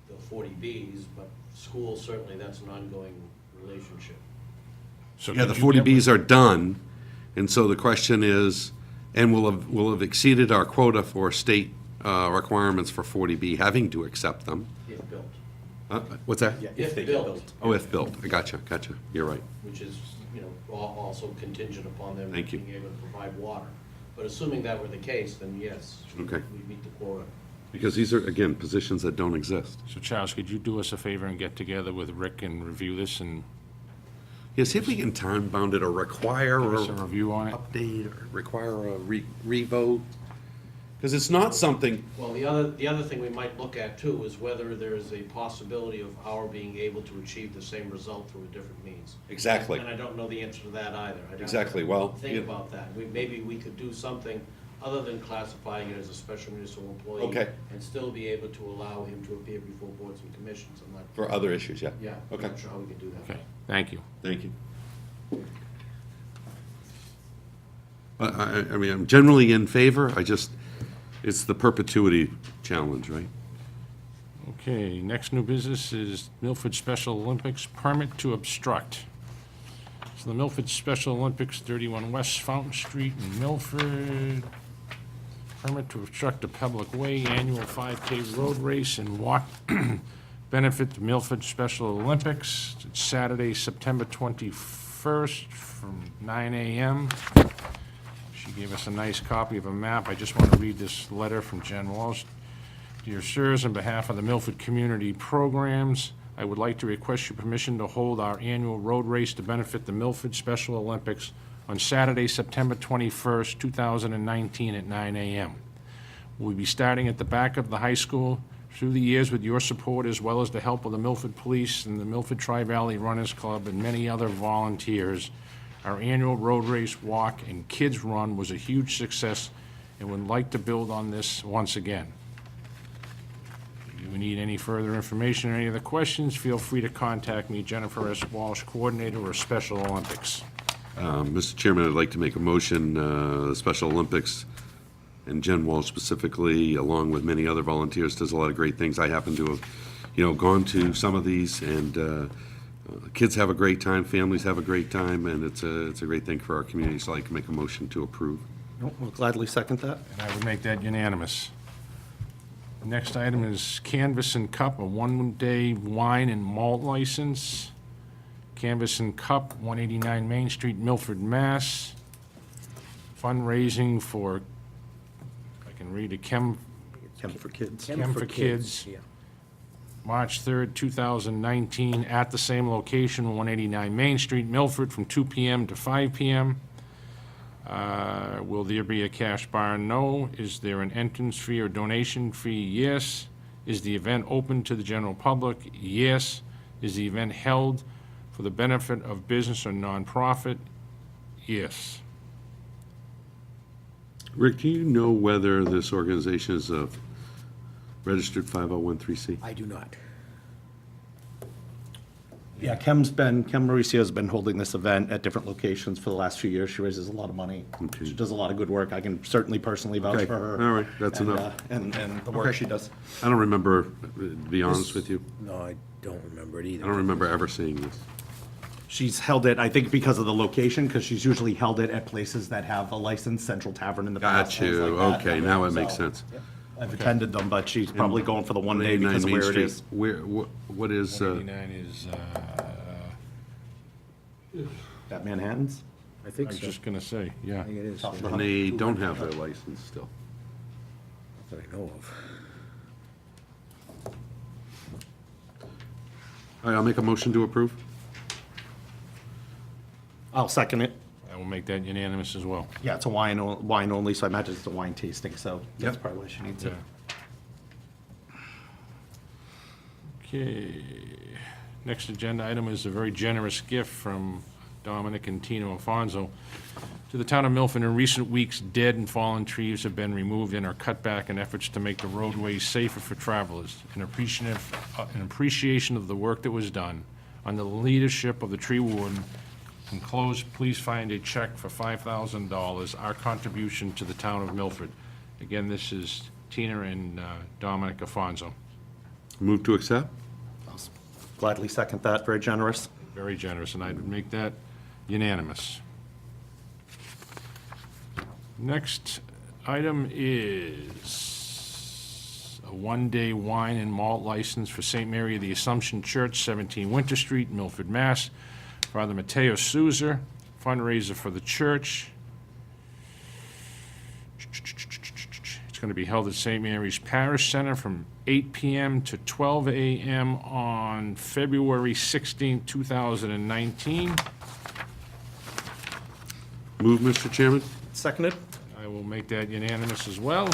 the 40Bs, but schools, certainly that's an ongoing relationship. So Yeah, the could you get 40Bs are done, and so the question is, and we'll have exceeded our quota for state requirements for 40B, having to accept them. If built. What's that? If built. Oh, if built. I gotcha. You're right. Which is, also contingent upon them Thank you. being able to provide water. But assuming that were the case, then yes. Okay. We meet the quota. Because these are, again, positions that don't exist. So Charles, could you do us a favor and get together with Rick and review this and Yeah, see if we can time-bound it or require Give or us a review on it. update or require a revote. Because it's not something, Well, the other thing we might look at too is whether there is a possibility of our being able to achieve the same result through a different means. exactly, And I don't know the answer to that either. I'd have to exactly, well. Think you- about that. Maybe we could do something other than classifying it as a special municipal employee. Okay. And still be able to allow him to appear before boards and commissions. I'm not, For other issues, yeah. yeah, I'm Okay, not sure how we can do that. Okay, thank you. thank you. I mean, I'm generally in favor, it's the perpetuity challenge, right? Okay, next new business is Milford Special Olympics permit to obstruct. So the Milford Special Olympics, 31 West Fountain Street in Milford. Permit to obstruct a public way, annual 5K road race and walk benefit the Milford Special Olympics. It's Saturday, September 21st from 9 a.m. She gave us a nice copy of a map. I just want to read this letter from Jen Walsh. Dear sirs, on behalf of the Milford Community Programs, I would like to request your permission to hold our annual road race to benefit the Milford Special Olympics on Saturday, September 21st, 2019 at 9 a.m. We'll be starting at the back of the high school. Through the years, with your support, as well as the help of the Milford Police and the Milford Tri-Valley Runners Club and many other volunteers, our annual road race, walk, and kids run was a huge success, and would like to build on this once again. If you need any further information or any other questions, feel free to contact me, Jennifer S. Walsh, Coordinator of Special Olympics. Mr. Chairman, I'd like to make a motion, the Special Olympics, and Jen Walsh specifically, along with many other volunteers, does a lot of great things. I happen to have, gone to some of these, and kids have a great time, families have a great time, and it's a great thing for our community, so I'd like to make a motion to approve. We'll gladly second that. And I would make that unanimous. Next item is Canvas and Cup, a one-day wine and malt license. Canvas and Cup, 189 Main Street, Milford, Mass. Fundraising for, I can read it, Chem for Kids. Chem for Kids. Yeah. March 3rd, 2019, at the same location, 189 Main Street, Milford, from 2 p.m. to 5 p.m. Will there be a cash bar? No. Is there an entrance fee or donation fee? Yes. Is the event open to the general public? Yes. Is the event held for the benefit of business or nonprofit? Yes. Rick, do you know whether this organization is a registered 5013C? I do not. Yeah, Chem Mauricio's been holding this event at different locations for the last few years. She raises a lot of money. Okay. She does a lot of good work. I can certainly personally vouch Okay. for her. All right, that's and, enough. And the work Okay. she does. I don't remember, to be honest with you, No, I don't remember it either. I don't remember ever seeing this. She's held it, I think, because of the location, because she's usually held it at places that have a licensed Central Tavern in the past. Got things you, like that. okay, now it So, makes sense. I've attended them, but she's probably going for the one day 189 because of Main where it Street. is. What is, 189 is, That Manhattan's? I I think was so. just gonna say, yeah. I think it is. Top of the yeah. and they don't have their license still. That I know of. All right, I'll make a motion to approve. I'll second it. I will make that unanimous as well. Yeah, it's a wine only, so I imagine it's a wine tasting, so that's Yep. probably why she needs it. Okay. Next agenda item is a very generous gift from Dominic and Tina Alfonso to the town of Milford. In recent weeks, dead and fallen trees have been removed and are cut back in efforts to make the roadways safer for travelers. An appreciation of the work that was done under the leadership of the tree warden. Enclosed, please find a check for $5,000, our contribution to the town of Milford. Again, this is Tina and Dominic Alfonso. Move to accept? I'll gladly second that, very generous. Very generous, and I would make that unanimous. Next item is a one-day wine and malt license for St. Mary of the Assumption Church, 17 Winter Street, Milford, Mass. Father Mateo Souza, fundraiser for the church. It's going to be held at St. Mary's Parish Center from 8 p.m. to 12 a.m. on February 16, 2019. Move, Mr. Chairman? Seconded? I will make that unanimous as well.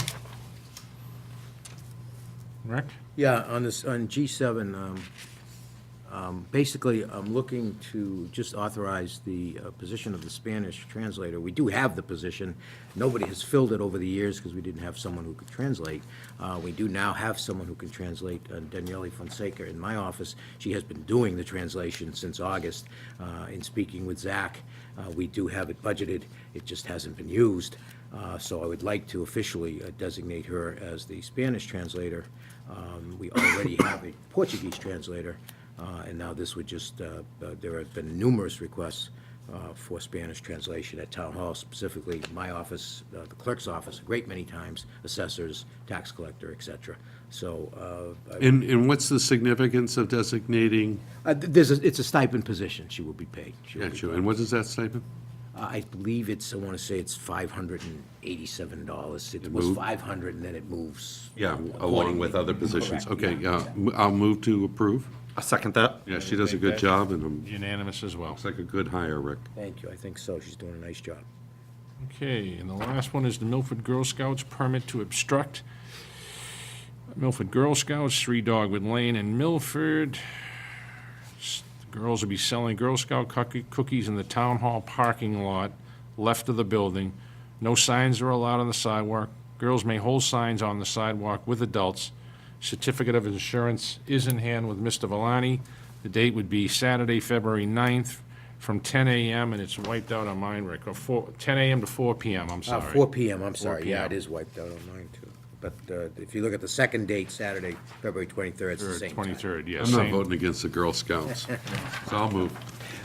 Rick? Yeah, on this, on G7, basically, I'm looking to just authorize the position of the Spanish translator. We do have the position. Nobody has filled it over the years because we didn't have someone who could translate. We do now have someone who can translate, Daniele Fonseca in my office. She has been doing the translation since August. In speaking with Zach, we do have it budgeted. It just hasn't been used. So I would like to officially designate her as the Spanish translator. We already have a Portuguese translator, and now this would just, there have been numerous requests for Spanish translation at Town Hall, specifically my office, the clerk's office, a great many times, assessors, tax collector, et cetera. So, And what's the significance of designating, it's a stipend position, she will be paid. She will yeah, be sure, paid. and what is that stipend? I believe it's, I want to say it's $587. It It was moved? 500, and then it moves. Yeah, along accordingly. with other positions. Correct, Okay, yeah. I'll move to approve. I second that. Yeah, she does a good job, and Unanimous as well. looks like a good hire, Rick. Thank you, I think so, she's doing a nice job. Okay, and the last one is the Milford Girl Scouts permit to obstruct. Milford Girl Scouts, 3 Dogwood Lane in Milford. The girls will be selling Girl Scout cookies in the Town Hall parking lot left of the building. No signs are allowed on the sidewalk. Girls may hold signs on the sidewalk with adults. Certificate of insurance is in hand with Mr. Valani. The date would be Saturday, February 9th, from 10 a.m., and it's wiped out on mine, Rick, or 10 a.m. to 4 p.m., I'm sorry. 4 PM, I'm 4 sorry, yeah, p.m. it is wiped out on mine, too. But if you look at the second date, Saturday, February 23rd, it's the same time. 23rd, yes. I'm not same. voting against the Girl Scouts, so I'll move.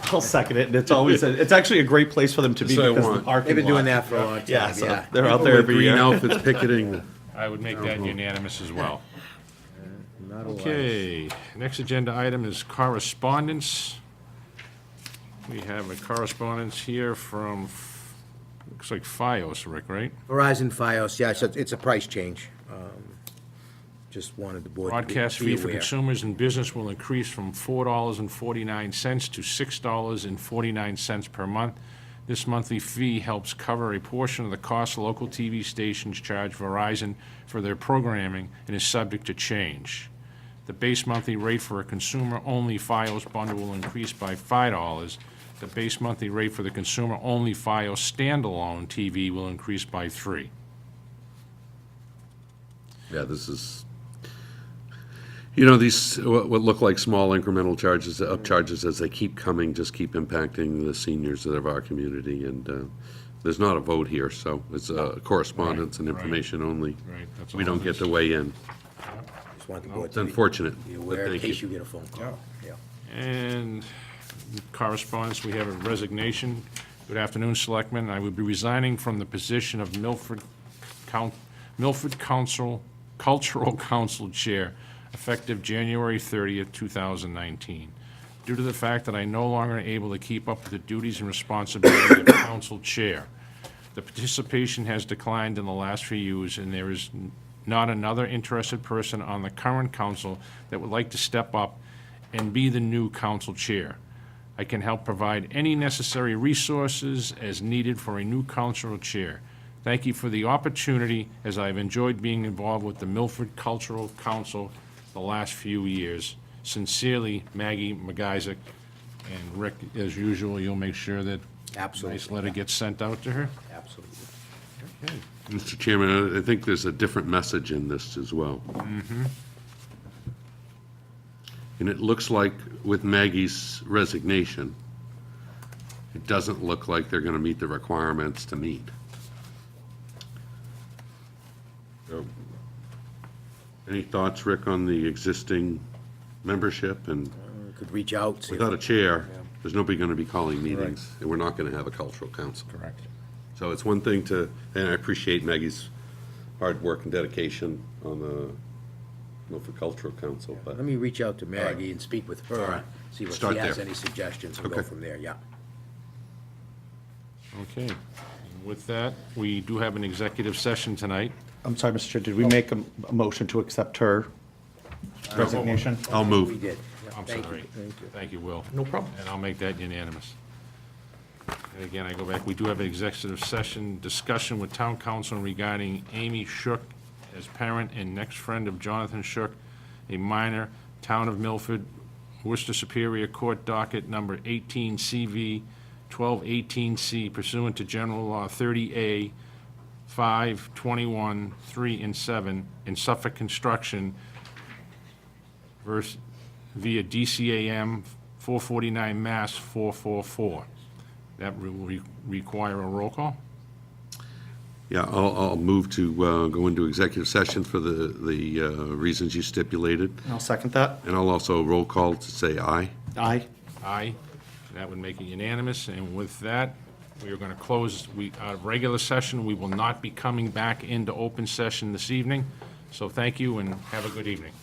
I'll second it, and it's always, it's actually a great place for them to be That's what I because the want. parking They've been doing lot- that for a long time, Yeah, so yeah. they're out People there with every green year. outfits picketing. I would make that unanimous as well. Not a lot. Okay, next agenda item is correspondence. We have a correspondence here from, looks like FiOS, Rick, right? Verizon Fios, yeah, it's a price change. Just wanted the board to Broadcast be fee for aware. consumers and business will increase from $4.49 to $6.49 per month. This monthly fee helps cover a portion of the cost local TV stations charge Verizon for their programming and is subject to change. The base monthly rate for a consumer-only FiOS bundle will increase by $5. The base monthly rate for the consumer-only FiOS standalone TV will increase by $3. Yeah, this is, you know, these, what look like small incremental charges, upcharges as they keep coming, just keep impacting the seniors of our community, and there's not a vote here, so it's correspondence and Right, information only. Right, that's We all don't it get is. to weigh in. Just want the board It's to unfortunate, be but aware in thank case you. you get a phone call. Yeah. And correspondence, we have a resignation. Good afternoon, Selectmen. I will be resigning from the position of Milford Cultural Council Chair, effective January 30th, 2019. Due to the fact that I no longer am able to keep up with the duties and responsibilities of Council Chair. The participation has declined in the last few years, and there is not another interested person on the current council that would like to step up and be the new council chair. I can help provide any necessary resources as needed for a new council chair. Thank you for the opportunity, as I've enjoyed being involved with the Milford Cultural Council the last few years. Sincerely, Maggie McIsaac. And Rick, as usual, you'll make sure that Absolutely, nice letter gets sent out to her? Absolutely. Okay. Mr. Chairman, I think there's a different message in this as well. And it looks like with Maggie's resignation, it doesn't look like they're going to meet the requirements to meet. So, any thoughts, Rick, on the existing membership? And Could reach out, see if without a chair, there's nobody going to be calling meetings, and we're not going to have a cultural council. Correct. So it's one thing to, and I appreciate Maggie's hard work and dedication on the Milford Cultural Council, but Let me reach out to Maggie and speak with All her, right. see what Start she has, there. any suggestions, and go Okay. from there, yeah. Okay. With that, we do have an executive session tonight. I'm sorry, Mr. Chair, did we make a motion to accept her resignation? I'll We move. did. I'm Thank you. sorry. Thank you. Thank you, Will. No problem. And I'll make that unanimous. And again, I go back, we do have an executive session discussion with town council regarding Amy Shook as parent and next friend of Jonathan Shook, a minor, Town of Milford, Worcester Superior Court docket number 18 CV 1218C pursuant to General Law 30A 5, 21, 3, and 7 in Suffolk Construction via DCAM 449 Mass 444. That will require a roll call? Yeah, I'll move to go into executive session for the reasons you stipulated. I'll second that. And I'll also roll call to say aye. Aye. Aye. That would make it unanimous, and with that, we are going to close our regular session. We will not be coming back into open session this evening, so thank you and have a good evening.